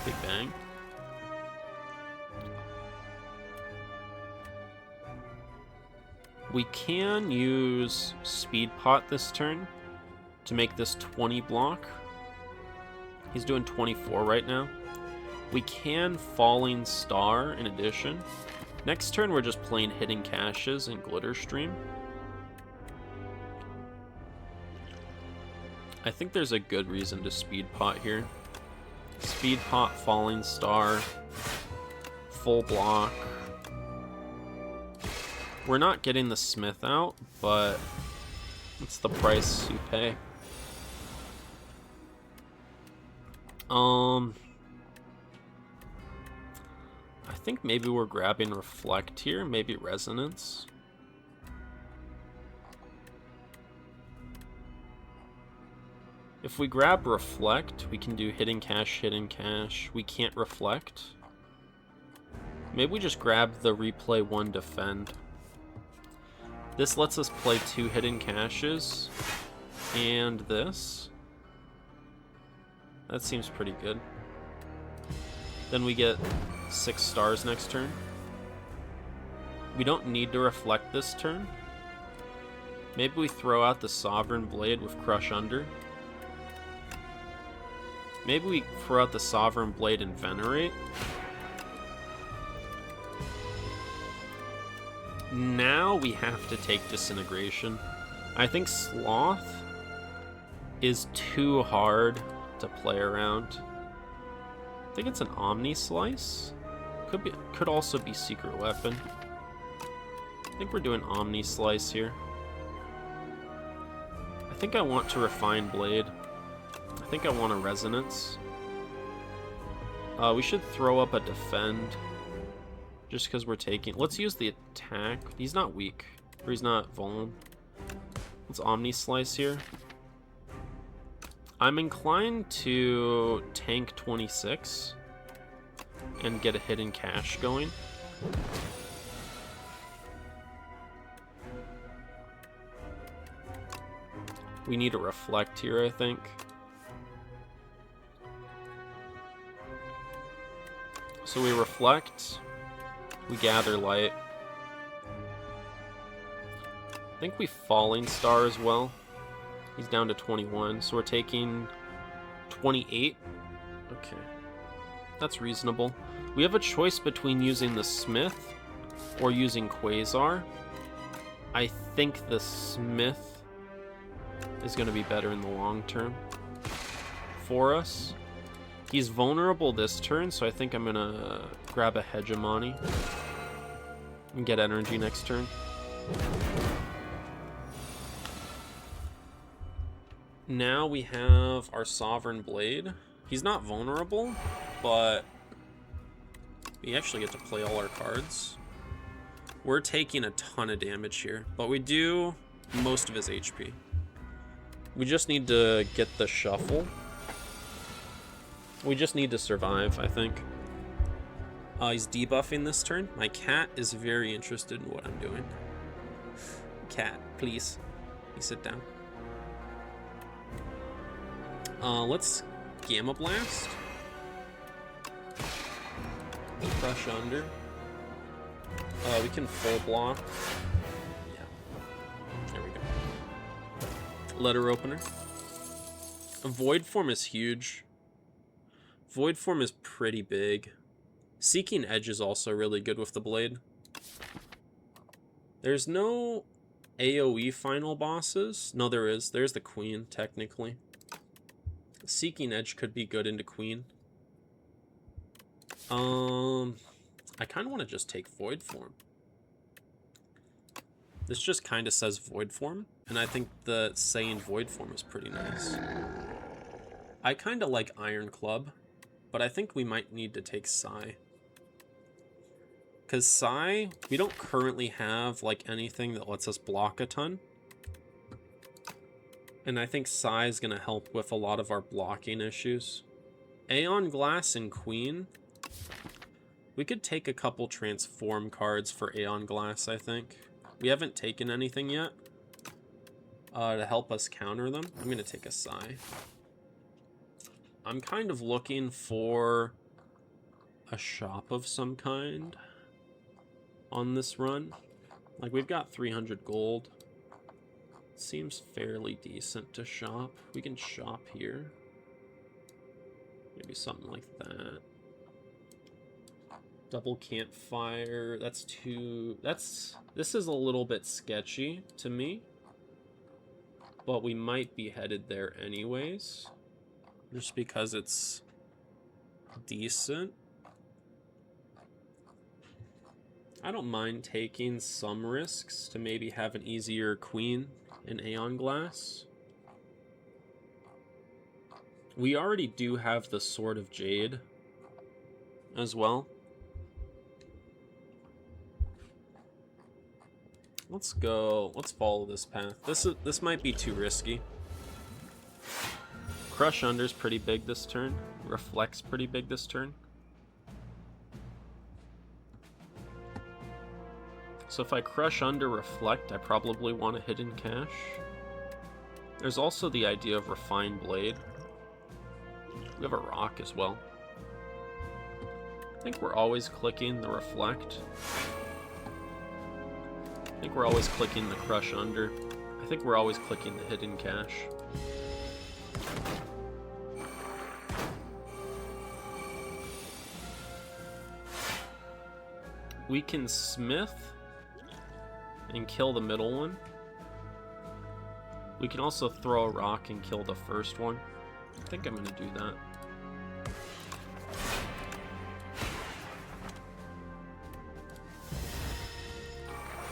Big Bang. We can use Speed Pot this turn to make this 20 block. He's doing 24 right now. We can Falling Star in addition. Next turn we're just playing Hidden Caches and Glitter Stream. I think there's a good reason to Speed Pot here. Speed Pot, Falling Star, full block. We're not getting the Smith out, but it's the price you pay. I think maybe we're grabbing Reflect here, maybe Resonance. If we grab Reflect, we can do Hidden Cache, Hidden Cache. We can't Reflect. Maybe we just grab the replay 1 defend. This lets us play 2 hidden caches. And this. That seems pretty good. Then we get 6 stars next turn. We don't need to reflect this turn. Maybe we throw out the Sovereign Blade with Crush Under. Maybe we throw out the Sovereign Blade and Venerate. Now we have to take Disintegration. I think Sloth is too hard to play around. I think it's an Omni Slice. Could also be Secret Weapon. I think we're doing Omni Slice here. I think I want to Refine Blade. I think I want a Resonance. We should throw up a Defend. Just because we're taking... Let's use the attack. He's not weak. Or he's not vuln. Let's Omni Slice here. I'm inclined to tank 26 and get a hidden cache going. We need a reflect here, I think. So we reflect. We gather light. I think we Falling Star as well. He's down to 21, so we're taking 28. Okay. That's reasonable. We have a choice between using the Smith or using Quasar. I think the Smith is going to be better in the long term for us. He's vulnerable this turn, so I think I'm going to grab a Hegemony and get energy next turn. Now we have our Sovereign Blade. He's not vulnerable, but we actually get to play all our cards. We're taking a ton of damage here, but we do most of his HP. We just need to get the shuffle. We just need to survive, I think. He's debuffing this turn. My cat is very interested in what I'm doing. Cat, please. You sit down. Let's Gamma Blast. Crush Under. We can full block. Yeah. There we go. Letter Opener. Void Form is huge. Void Form is pretty big. Seeking Edge is also really good with the blade. There's no AoE final bosses. No, there is. There's the Queen, technically. Seeking Edge could be good into Queen. I kind of want to just take Void Form. This just kind of says Void Form, and I think the saying Void Form is pretty nice. I kind of like Iron Club, but I think we might need to take Psy. Because Psy, we don't currently have like anything that lets us block a ton. And I think Psy is going to help with a lot of our blocking issues. Aeon Glass and Queen. We could take a couple transform cards for Aeon Glass, I think. We haven't taken anything yet to help us counter them. I'm going to take a Psy. I'm kind of looking for a shop of some kind on this run. Like, we've got 300 gold. Seems fairly decent to shop. We can shop here. Maybe something like that. Double Campfire. That's too... This is a little bit sketchy to me. But we might be headed there anyways. Just because it's decent. I don't mind taking some risks to maybe have an easier Queen in Aeon Glass. We already do have the Sword of Jade as well. Let's go. Let's follow this path. This might be too risky. Crush Under's pretty big this turn. Reflect's pretty big this turn. So if I crush under reflect, I probably want a hidden cache. There's also the idea of refined blade. We have a rock as well. I think we're always clicking the reflect. I think we're always clicking the crush under. I think we're always clicking the hidden cache. We can smith and kill the middle one. We can also throw a rock and kill the first one. I think I'm going to do that.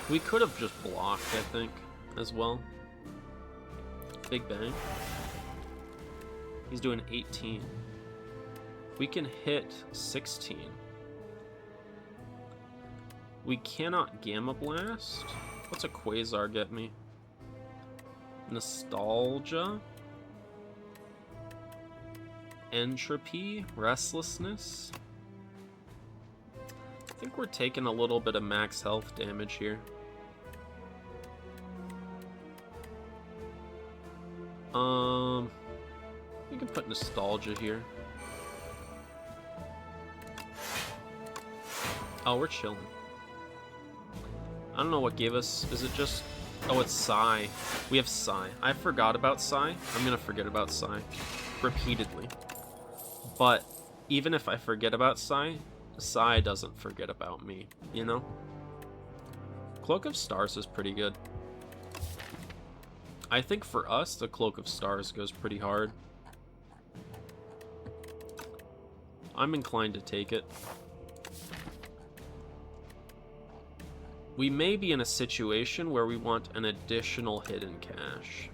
We could have just blocked, I think, as well. Big bang. He's doing 18. We can hit 16. We cannot Gamma Blast. What's a Quasar get me? Nostalgia. Entropy. Restlessness. I think we're taking a little bit of max health damage here. We can put Nostalgia here. Oh, we're chilling. I don't know what gave us... Is it just... Oh, it's Psy. We have Psy. I forgot about Psy. I'm gonna forget about Psy. Repeatedly. But even if I forget about Psy, Psy doesn't forget about me, you know? Cloak of Stars is pretty good. I think for us, the Cloak of Stars goes pretty hard. I'm inclined to take it. We may be in a situation where we want an additional hidden cache.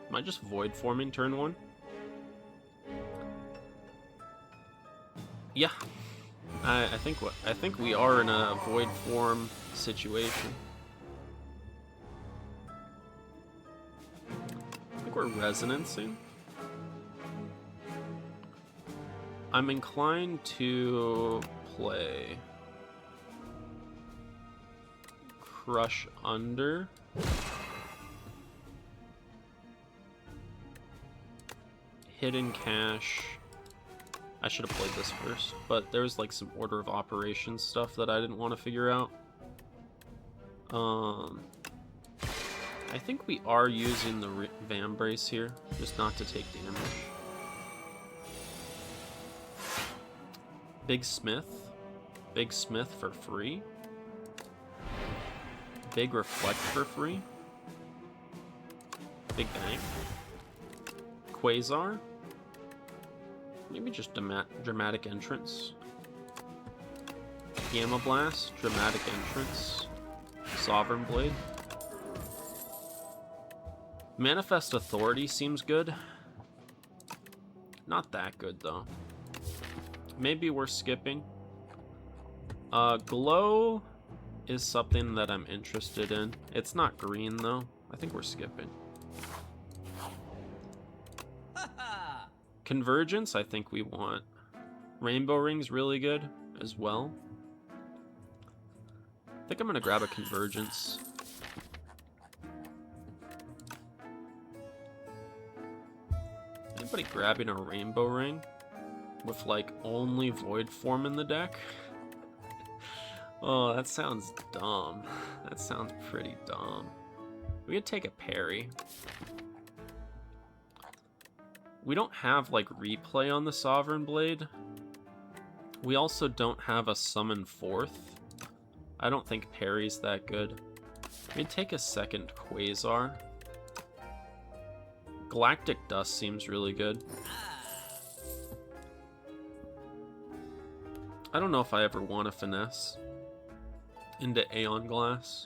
Am I just void forming turn one? Yeah. I think we are in a void form situation. I think we're resonancing. I'm inclined to play Crush Under. Hidden Cache. I should have played this first, but there was like some order of operations stuff that I didn't want to figure out. I think we are using the Vambrace here, just not to take damage. Big Smith. Big Smith for free. Big Reflect for free. Big Bang. Quasar. Maybe just Dramatic Entrance. Gamma Blast. Dramatic Entrance. Sovereign Blade. Manifest Authority seems good. Not that good, though. Maybe we're skipping. Glow is something that I'm interested in. It's not green, though. I think we're skipping. Convergence, I think we want. Rainbow Ring's really good as well. I think I'm gonna grab a Convergence. Anybody grabbing a Rainbow Ring with like only Void Form in the deck? Oh, that sounds dumb. That sounds pretty dumb. We could take a parry. We don't have like replay on the Sovereign Blade. We also don't have a summon fourth. I don't think parry's that good. We'd take a second Quasar. Galactic Dust seems really good. I don't know if I ever want to finesse into Aeon Glass.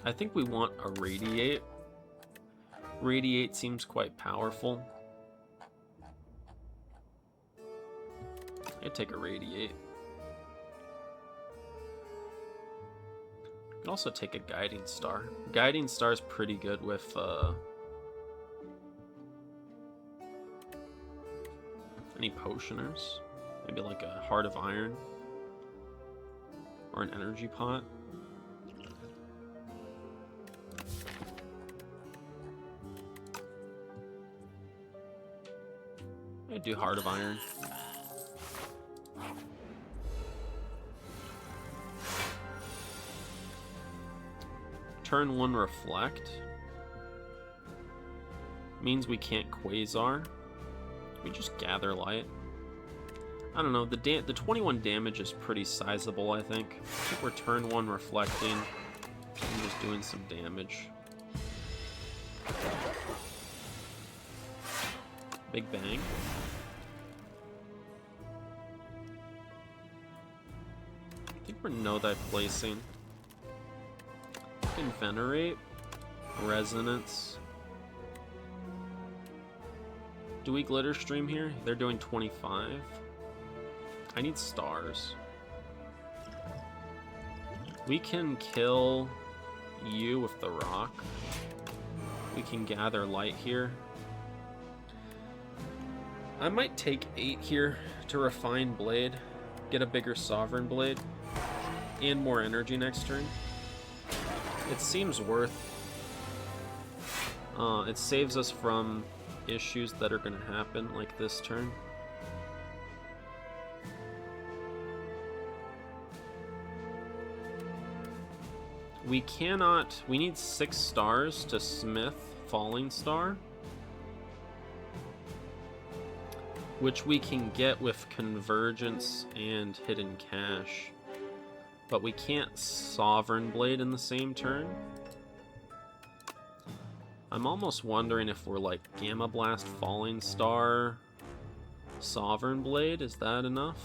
I think we want a Radiate. Radiate seems quite powerful. I'd take a Radiate. Could also take a Guiding Star. Guiding Star is pretty good with Any potioners? Maybe like a Heart of Iron? Or an energy pot? I do Heart of Iron. Turn 1 Reflect. Means we can't Quasar. We just Gather Light. I don't know, the 21 damage is pretty sizable, I think. I think we're turn 1 Reflecting and just doing some damage. Big Bang. I think we're No-Thy placing. Can Venerate. Resonance. Do we Glitter Stream here? They're doing 25. I need stars. We can kill you with the rock. We can Gather Light here. I might take 8 here to Refine Blade, get a bigger Sovereign Blade, and more energy next turn. It seems worth. It saves us from issues that are going to happen, like this turn. We cannot. We need 6 stars to Smith Falling Star, which we can get with Convergence and Hidden Cache. But we can't Sovereign Blade in the same turn. I'm almost wondering if we're like Gamma Blast, Falling Star, Sovereign Blade. Is that enough?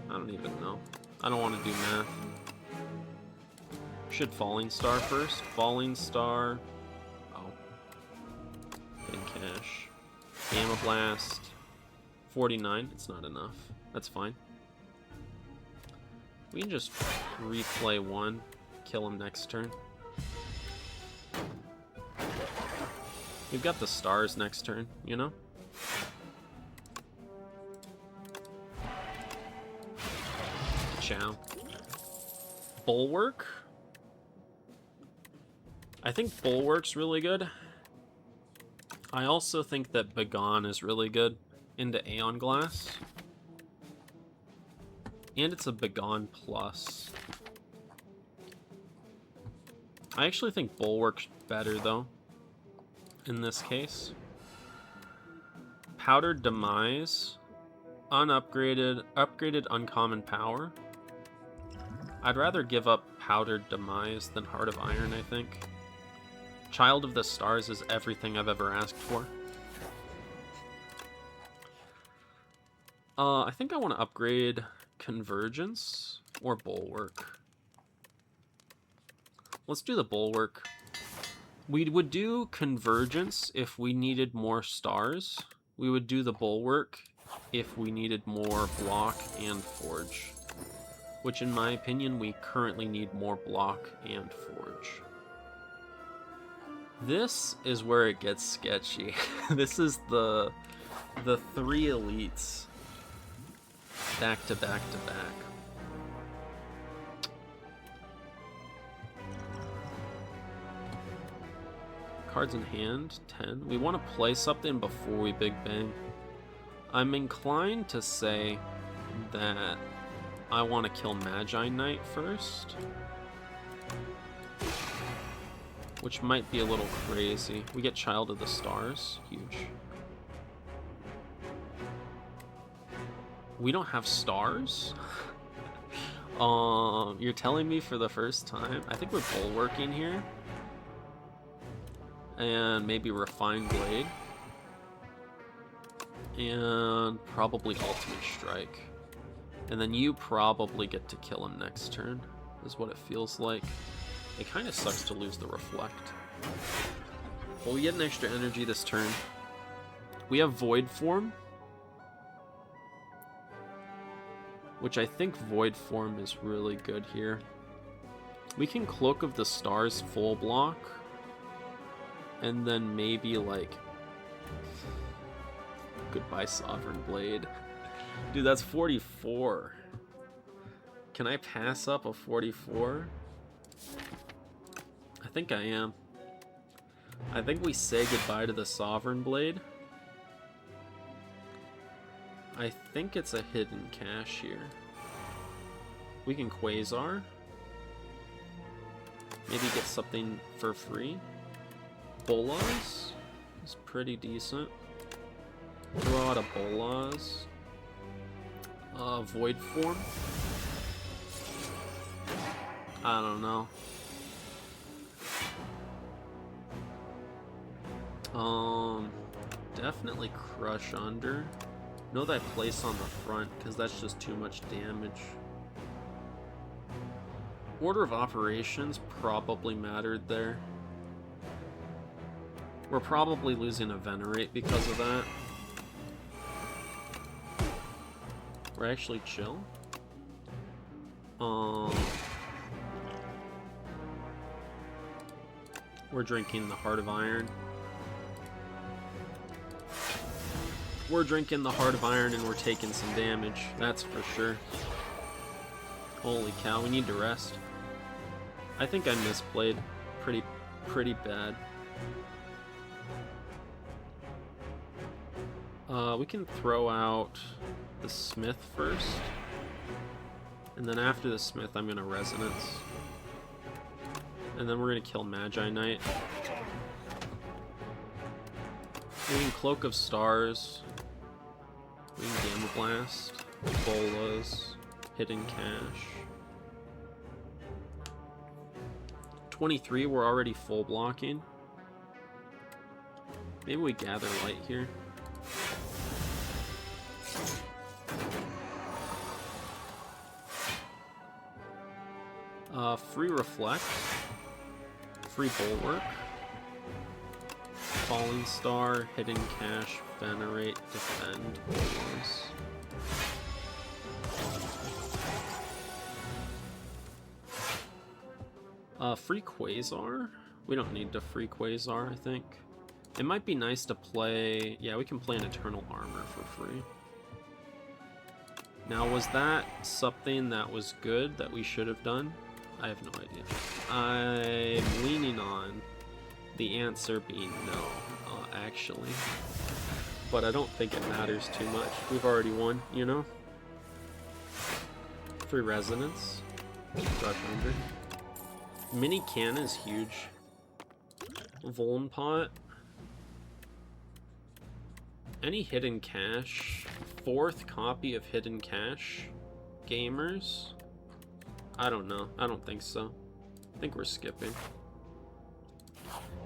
I don't even know. I don't want to do math. Should Falling Star first? Falling Star. Oh. Hidden Cache. Gamma Blast. 49. It's not enough. That's fine. We can just replay 1. Kill him next turn. We've got the stars next turn, you know? Chow. Bulwark? I think Bulwark's really good. I also think that Begone is really good into Aeon Glass. And it's a Begone plus. I actually think Bulwark's better, though, in this case. Powdered Demise. Unupgraded. Upgraded Uncommon Power. I'd rather give up Powdered Demise than Heart of Iron, I think. Child of the Stars is everything I've ever asked for. I think I want to upgrade Convergence or Bulwark. Let's do the Bulwark. We would do Convergence if we needed more stars. We would do the Bulwark if we needed more block and forge. Which, in my opinion, we currently need more block and forge. This is where it gets sketchy. This is the 3 elites back to back to back. Cards in hand, 10. We want to play something before we Big Bang. I'm inclined to say that I want to kill Magi Knight first, which might be a little crazy. We get Child of the Stars, huge. We don't have stars? You're telling me for the first time? I think we're Bulwarking here. And maybe Refined Blade. And probably Ultimate Strike. And then you probably get to kill him next turn, is what it feels like. It kind of sucks to lose the Reflect. Well, we get an extra energy this turn. We have Void Form, which I think Void Form is really good here. We can Cloak of the Stars full block, and then maybe like Goodbye, Sovereign Blade. Dude, that's 44. Can I pass up a 44? I think I am. I think we say goodbye to the Sovereign Blade. I think it's a hidden cache here. We can Quasar. Maybe get something for free. Bolas is pretty decent. Throw out a Bolas. Void Form. I don't know. Definitely Crush Under. Know that place on the front, because that's just too much damage. Order of operations probably mattered there. We're probably losing a Venerate because of that. We're actually chill. We're drinking the Heart of Iron. We're drinking the Heart of Iron and we're taking some damage. That's for sure. Holy cow, we need to rest. I think I misplayed pretty bad. We can throw out the Smith first. And then after the Smith, I'm gonna Resonance. And then we're gonna kill Magi Knight. We can Cloak of Stars. We can Gamma Blast. Bolas. Hidden Cache. 23, we're already full blocking. Maybe we Gather Light here. Free Reflect. Free Bulwark. Falling Star, Hidden Cache, Venerate, Defend, Bolas. Free Quasar? We don't need to free Quasar, I think. It might be nice to play... Yeah, we can play an Eternal Armor for free. Now, was that something that was good that we should have done? I have no idea. I'm leaning on the answer being no, actually. But I don't think it matters too much. We've already won, you know? Free Resonance. Crush Under. Mini Cannon is huge. Vuln Pot. Any Hidden Cache? 4th copy of Hidden Cache? Gamers? I don't know. I don't think so. I think we're skipping.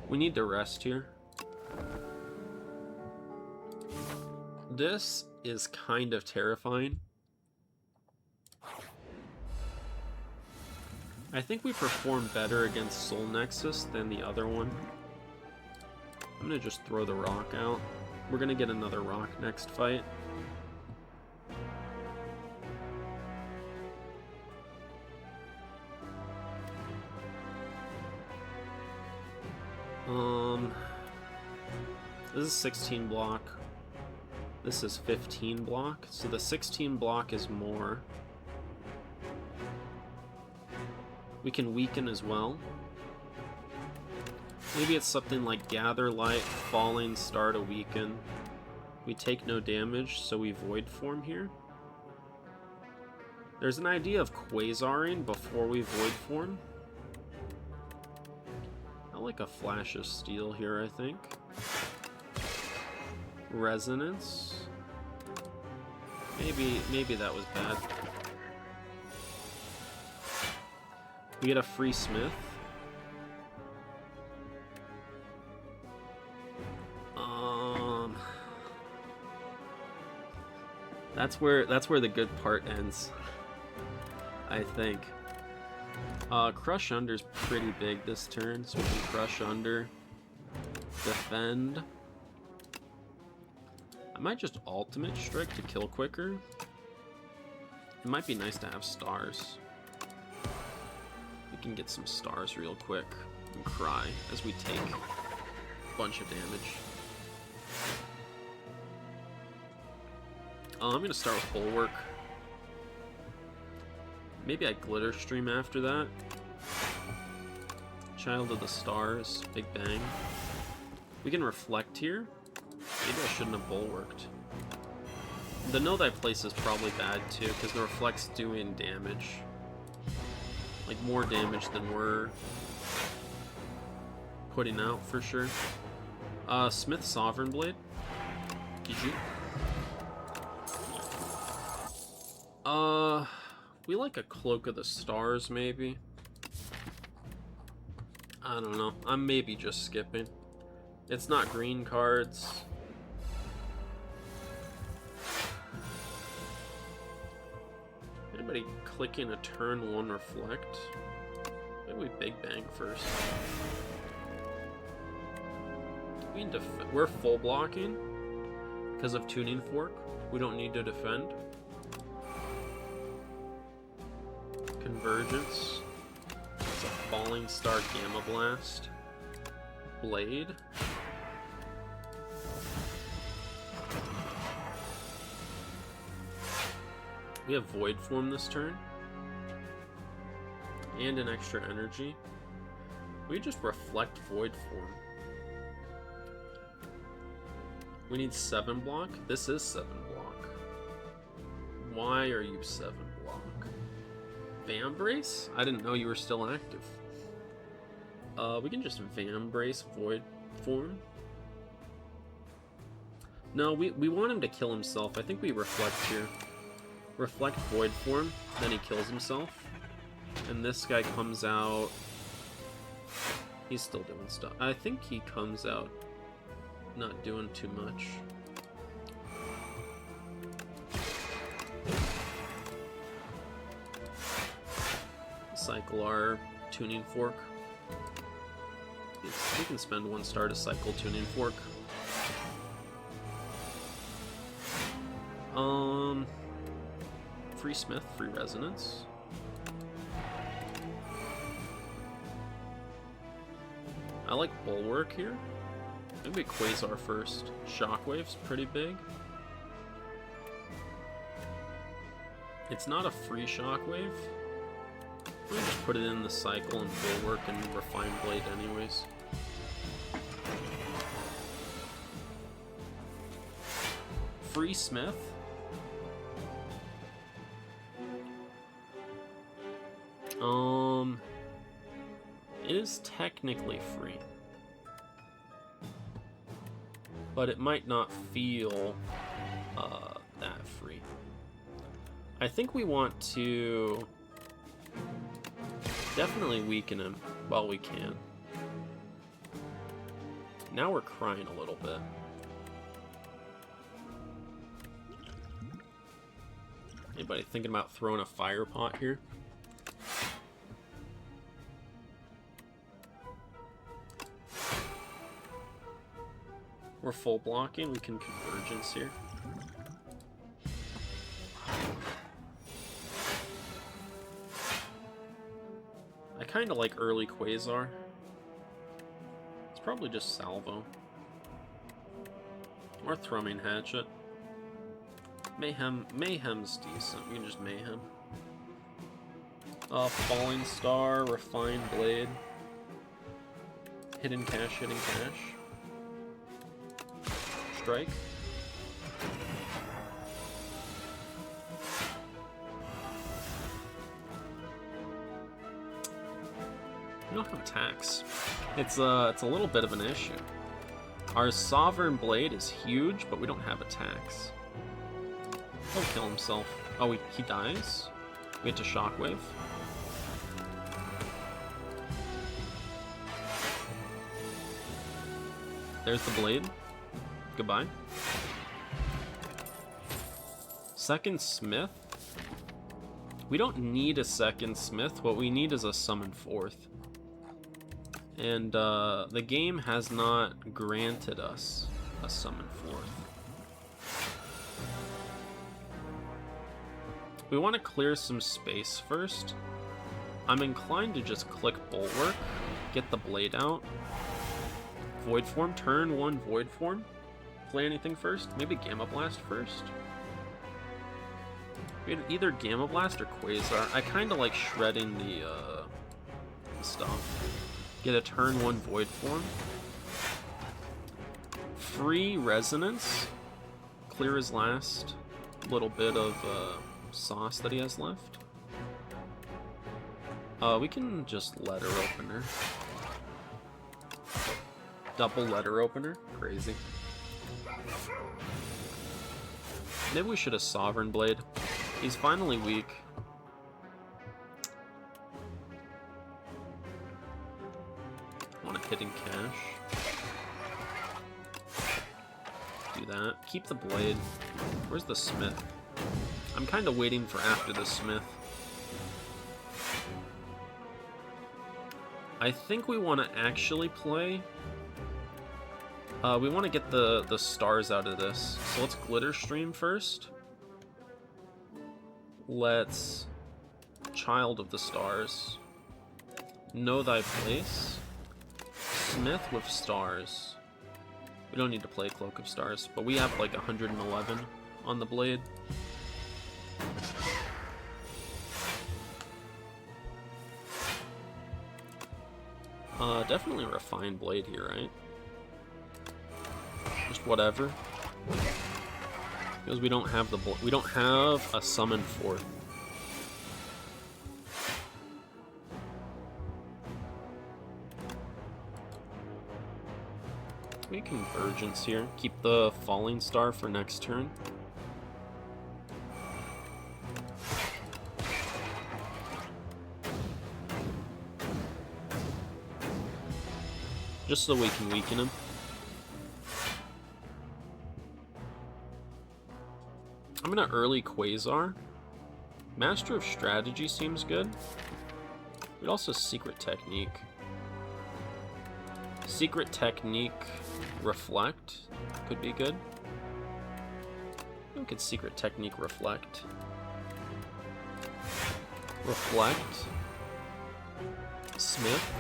We need to rest here. This is kind of terrifying. I think we performed better against Soul Nexus than the other one. I'm gonna just throw the rock out. We're gonna get another rock next fight. This is 16 block. This is 15 block. So the 16 block is more. We can weaken as well. Maybe it's something like Gather Light, Falling Star to weaken. We take no damage, so we Void Form here. There's an idea of Quasaring before we Void Form. I like a Flash of Steel here, I think. Resonance. Maybe that was bad. We get a free Smith. That's where the good part ends, I think. Crush Under's pretty big this turn, so we can Crush Under. Defend. I might just Ultimate Strike to kill quicker. It might be nice to have stars. We can get some stars real quick and cry as we take a bunch of damage. I'm gonna start with Bulwark. Maybe I Glitter Stream after that. Child of the Stars, Big Bang. We can Reflect here. Maybe I shouldn't have Bulwarked. The Know Thy Place is probably bad too, because the Reflect's doing damage. Like, more damage than we're putting out, for sure. Smith Sovereign Blade. GG. We like a Cloak of the Stars, maybe. I don't know. I'm maybe just skipping. It's not green cards. Anybody clicking a turn 1 Reflect? Maybe we Big Bang first. We're full blocking because of Tuning Fork. We don't need to defend. Convergence. It's a Falling Star Gamma Blast. Blade. We have Void Form this turn. And an extra energy. We just Reflect Void Form. We need 7 block. This is 7 block. Why are you 7 block? Vambrace? I didn't know you were still active. We can just Vambrace Void Form. No, we want him to kill himself. I think we Reflect here. Reflect Void Form, then he kills himself. And this guy comes out... He's still doing stuff. I think he comes out not doing too much. Cycle our Tuning Fork. We can spend 1 star to cycle Tuning Fork. Free Smith, free Resonance. I like Bulwark here. Maybe Quasar first. Shockwave's pretty big. It's not a free Shockwave. I'm gonna just put it in the cycle and Bulwark and Refine Blade anyways. Free Smith. It is technically free. But it might not feel that free. I think we want to definitely weaken him while we can. Now we're crying a little bit. Anybody thinking about throwing a fire pot here? We're full blocking, we can Convergence here. I kind of like early Quasar. It's probably just Salvo. Or Thrumming Hatchet. Mayhem's decent, we can just Mayhem. Falling Star, Refine Blade. Hidden Cache, Hidden Cache. Strike. We don't have attacks. It's a little bit of an issue. Our Sovereign Blade is huge, but we don't have attacks. He'll kill himself. Oh, he dies? We get to Shockwave. There's the Blade. Goodbye. Second Smith? We don't need a second Smith. What we need is a Summon Fourth. And the game has not granted us a Summon Fourth. We want to clear some space first. I'm inclined to just click Bulwark, get the Blade out. Void Form, turn 1 Void Form. Play anything first? Maybe Gamma Blast first? We had either Gamma Blast or Quasar. I kind of like shredding the stuff. Get a turn 1 Void Form. Free Resonance. Clear his last little bit of sauce that he has left. We can just Letter Opener. Double Letter Opener. Crazy. Maybe we should have Sovereign Blade. He's finally weak. Want to hit in cash. Do that. Keep the blade. Where's the Smith? I'm kind of waiting for after the Smith. I think we want to actually play. We want to get the stars out of this. So let's Glitter Stream first. Let's Child of the Stars. Know Thy Place. Smith with Stars. We don't need to play Cloak of Stars, but we have like 111 on the blade. Definitely a refined blade here, right? Just whatever. Because we don't have we don't have a summon fourth. We Convergence here. Keep the Falling Star for next turn. Just so we can weaken him. I'm gonna early Quasar. Master of Strategy seems good. We'd also Secret Technique. Secret Technique Reflect could be good. We could Secret Technique Reflect. Reflect. Smith.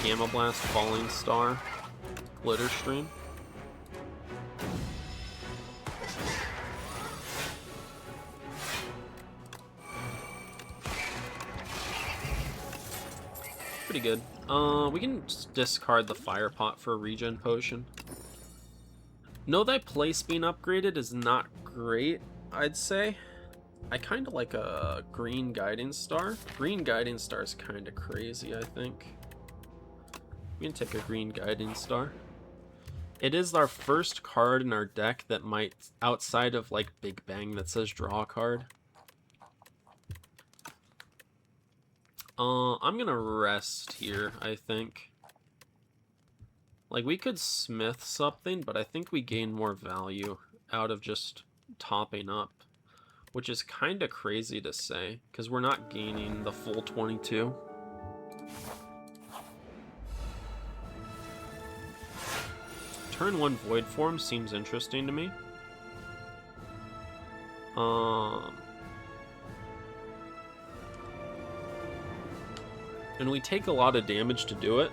Gamma Blast, Falling Star, Glitter Stream. Pretty good. We can just discard the Fire Pot for a regen potion. Know Thy Place being upgraded is not great, I'd say. I kind of like a Green Guiding Star. Green Guiding Star is kind of crazy, I think. We can take a Green Guiding Star. It is our first card in our deck that might, outside of like Big Bang that says draw a card. I'm gonna rest here, I think. Like, we could Smith something, but I think we gain more value out of just topping up. Which is kind of crazy to say, because we're not gaining the full 22. Turn 1 Void Form seems interesting to me. And we take a lot of damage to do it.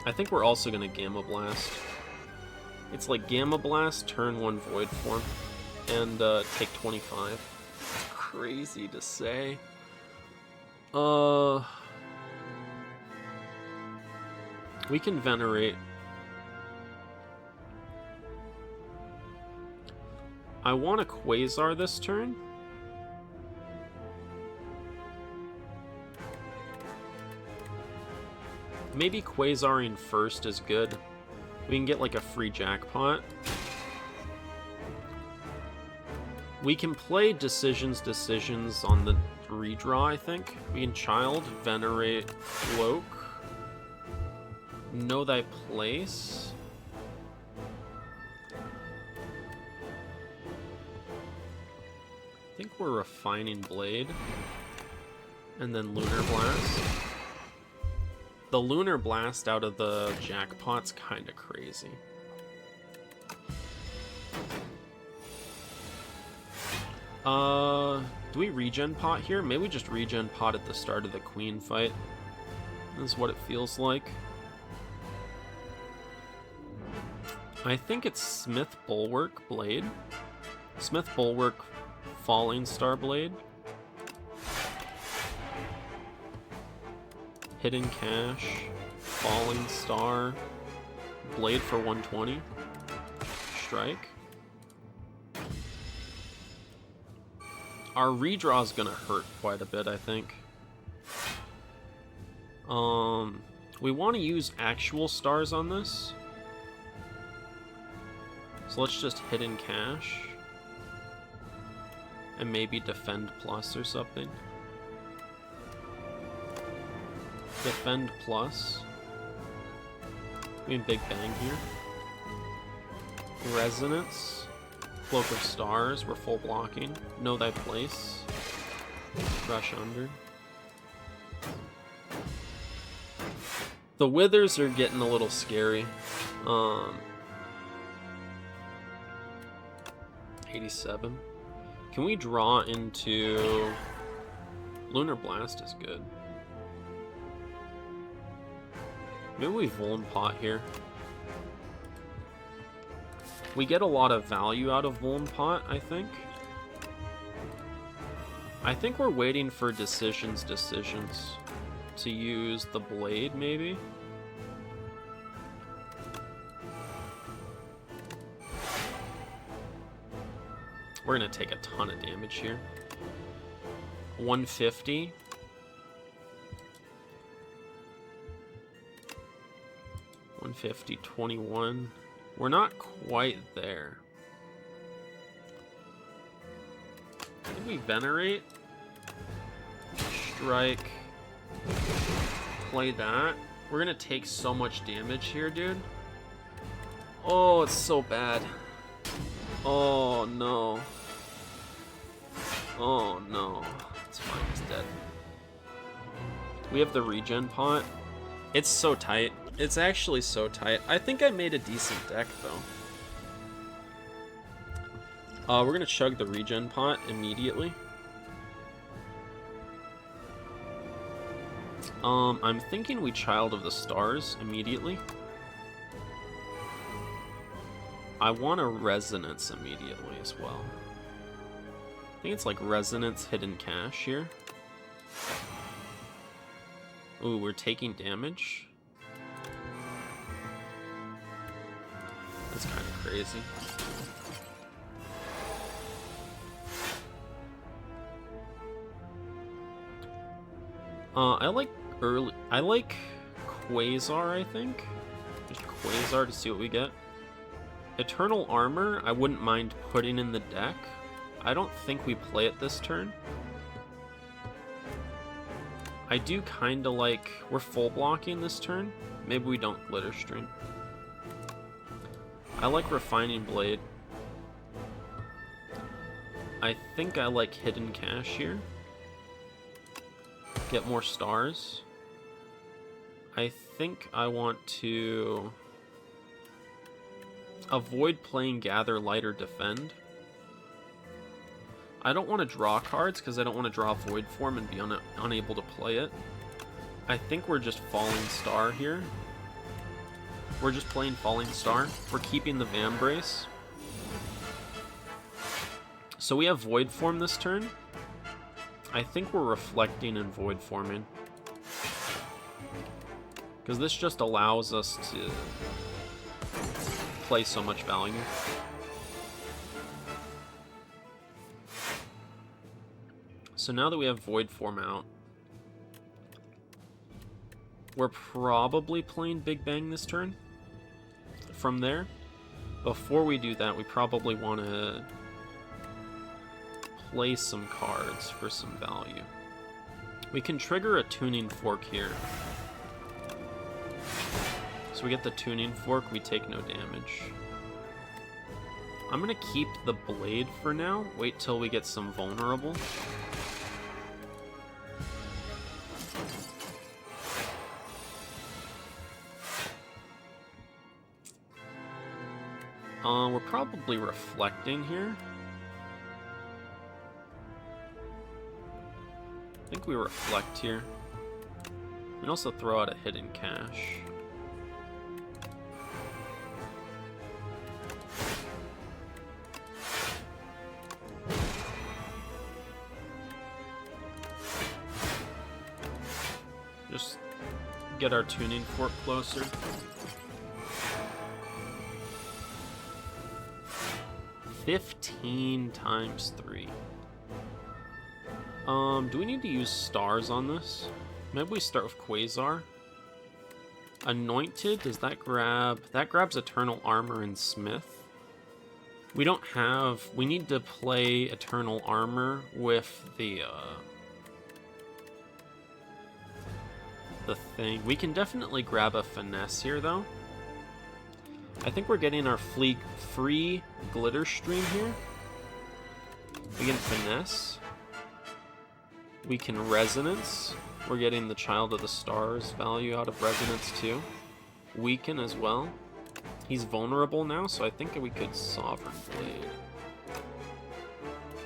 I think we're also going to Gamma Blast. It's like Gamma Blast, turn 1 Void Form, and take 25. It's crazy to say. We can Venerate. I want a Quasar this turn. Maybe Quasaring first is good. We can get like a free jackpot. We can play decisions on the redraw, I think. We can Child, Venerate, Cloak. Know Thy Place. I think we're Refining Blade. And then Lunar Blast. The Lunar Blast out of the jackpot's kind of crazy. Do we regen pot here? Maybe we just regen pot at the start of the Queen fight. This is what it feels like. I think it's Smith Bulwark Blade. Smith Bulwark Falling Star Blade. Hidden Cache. Falling Star. Blade for 120. Strike. Our redraw is gonna hurt quite a bit, I think. We want to use actual stars on this. So let's just Hidden Cache. And maybe Defend Plus or something. Defend Plus. I mean Big Bang here. Resonance. Cloak of Stars. We're full blocking. Know Thy Place. Rush Under. The withers are getting a little scary. 87. Can we draw into... Lunar Blast is good. Maybe we Vuln Pot here. We get a lot of value out of Vuln Pot, I think. I think we're waiting for decisions to use the blade, maybe. We're gonna take a ton of damage here. 150. $150, 21. We're not quite there. Did we Venerate? Strike. Play that. We're gonna take so much damage here, dude. Oh, it's so bad. Oh, no. Oh, no. It's fine, it's dead. We have the regen pot. It's so tight. It's actually so tight. I think I made a decent deck, though. We're gonna chug the regen pot immediately. I'm thinking we Child of the Stars immediately. I want a Resonance immediately as well. I think it's like Resonance Hidden Cache here. Ooh, we're taking damage. That's kind of crazy. I like Quasar, I think. Just Quasar to see what we get. Eternal Armor, I wouldn't mind putting in the deck. I don't think we play it this turn. I do kind of like... We're full blocking this turn. Maybe we don't Glitter Stream. I like Refining Blade. I think I like Hidden Cache here. Get more stars. I think I want to avoid playing Gather, Light, or Defend. I don't want to draw cards because I don't want to draw Void Form and be unable to play it. I think we're just Falling Star here. We're just playing Falling Star. We're keeping the Vambrace. So we have Void Form this turn. I think we're reflecting and Void Forming. Because this just allows us to play so much value. So now that we have Void Form out, we're probably playing Big Bang this turn. From there, before we do that, we probably want to play some cards for some value. We can trigger a Tuning Fork here. So we get the Tuning Fork, we take no damage. I'm going to keep the Blade for now, wait till we get some Vulnerable. We're probably reflecting here. I think we reflect here. We can also throw out a Hidden Cache. Get our tuning fork closer. $15 times 3. Do we need to use stars on this? Maybe we start with Quasar. Anointed, does that grab... That grabs Eternal Armor and Smith. We don't have... We need to play Eternal Armor with the thing. We can definitely grab a Finesse here, though. I think we're getting our free Glitter Stream here. We can Finesse. We can Resonance. We're getting the Child of the Stars value out of Resonance, too. Weaken as well. He's vulnerable now, so I think we could Sovereign Blade.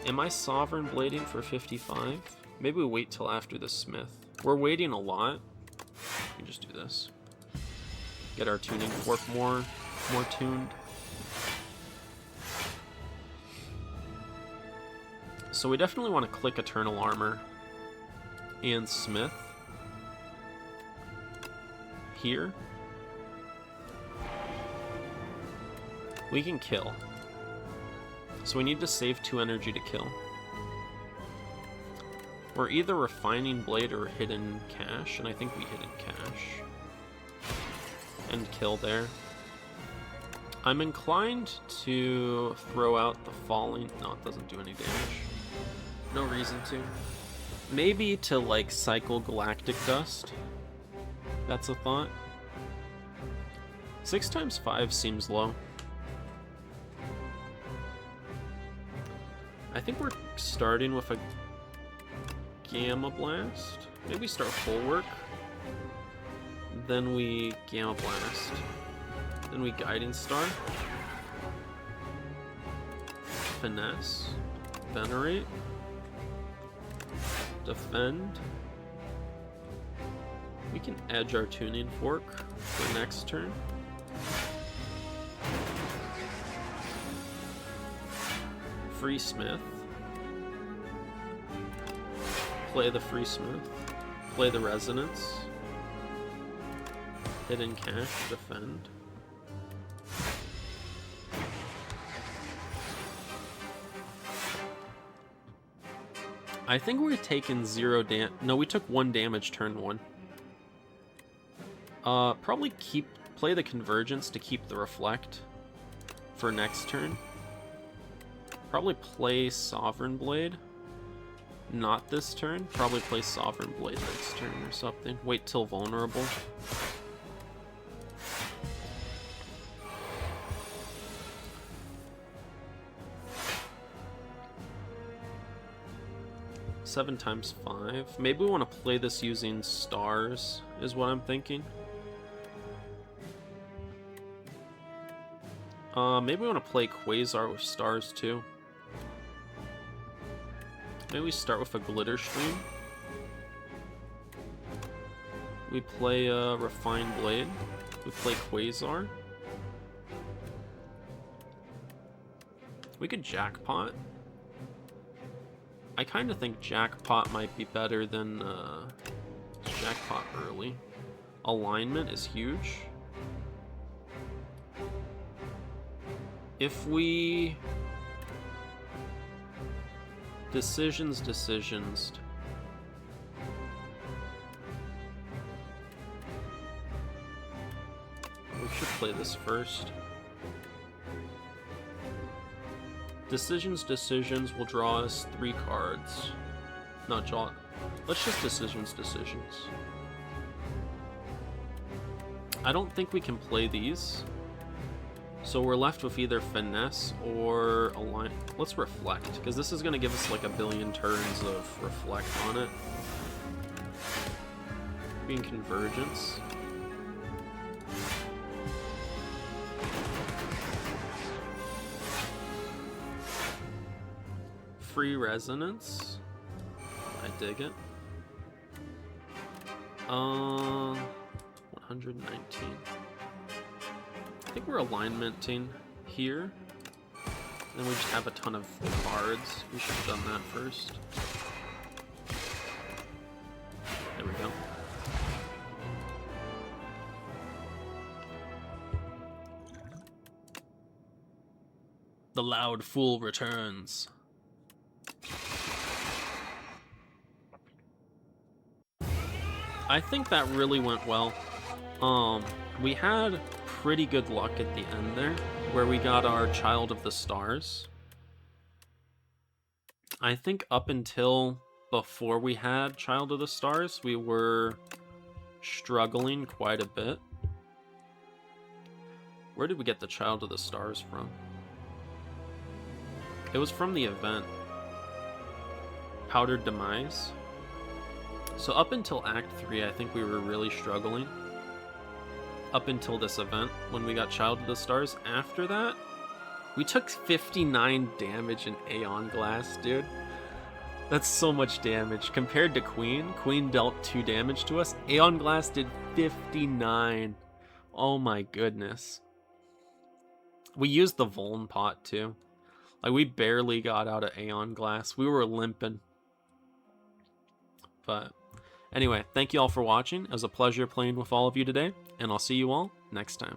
Am I Sovereign Blading for 55? Maybe we wait till after the Smith. We're waiting a lot. We just do this. Get our tuning fork more tuned. So we definitely want to click Eternal Armor and Smith here. We can kill. So we need to save 2 energy to kill. We're either Refining Blade or Hidden Cache, and I think we Hidden Cache. And kill there. I'm inclined to throw out the Falling... No, it doesn't do any damage. No reason to. Maybe to, like, cycle Galactic Dust. That's a thought. 6 times 5 seems low. I think we're starting with a Gamma Blast. Maybe start full work. Then we Gamma Blast. Then we Guiding Star. Finesse. Venerate. Defend. We can edge our tuning fork for next turn. Free Smith. Play the Free Smith. Play the Resonance. Hidden Cache. Defend. I think we're taking 0 damage. No, we took 1 damage turn 1. Probably play the Convergence to keep the Reflect for next turn. Probably play Sovereign Blade. Not this turn. Probably play Sovereign Blade next turn or something. Wait till vulnerable. Seven times 5. Maybe we want to play this using stars, is what I'm thinking. Maybe we want to play Quasar with stars too. Maybe we start with a Glitter Stream. We play Refined Blade. We play Quasar. We could Jackpot. I kind of think Jackpot might be better than Jackpot early. Alignment is huge. If we... Decisions. We should play this first. Decisions will draw us 3 cards. Not draw. Let's just decisions. I don't think we can play these. So we're left with either Finesse or Align. Let's Reflect, because this is going to give us like a billion turns of Reflect on it. Being Convergence. Free Resonance. I dig it. 119. I think we're alignmenting here. Then we just have a ton of cards. We should have done that first. There we go. The loud fool returns. I think that really went well. We had pretty good luck at the end there, where we got our Child of the Stars. I think up until before we had Child of the Stars, we were struggling quite a bit. Where did we get the Child of the Stars from? It was from the event. Powdered Demise. So up until Act 3, I think we were really struggling. Up until this event, when we got Child of the Stars. After that, we took 59 damage in Aeon Glass, dude. That's so much damage. Compared to Queen, Queen dealt 2 damage to us. Aeon Glass did 59. Oh my goodness. We used the Vuln pot too. Like, we barely got out of Aeon Glass. We were limping. But anyway, thank you all for watching. It was a pleasure playing with all of you today, and I'll see you all next time.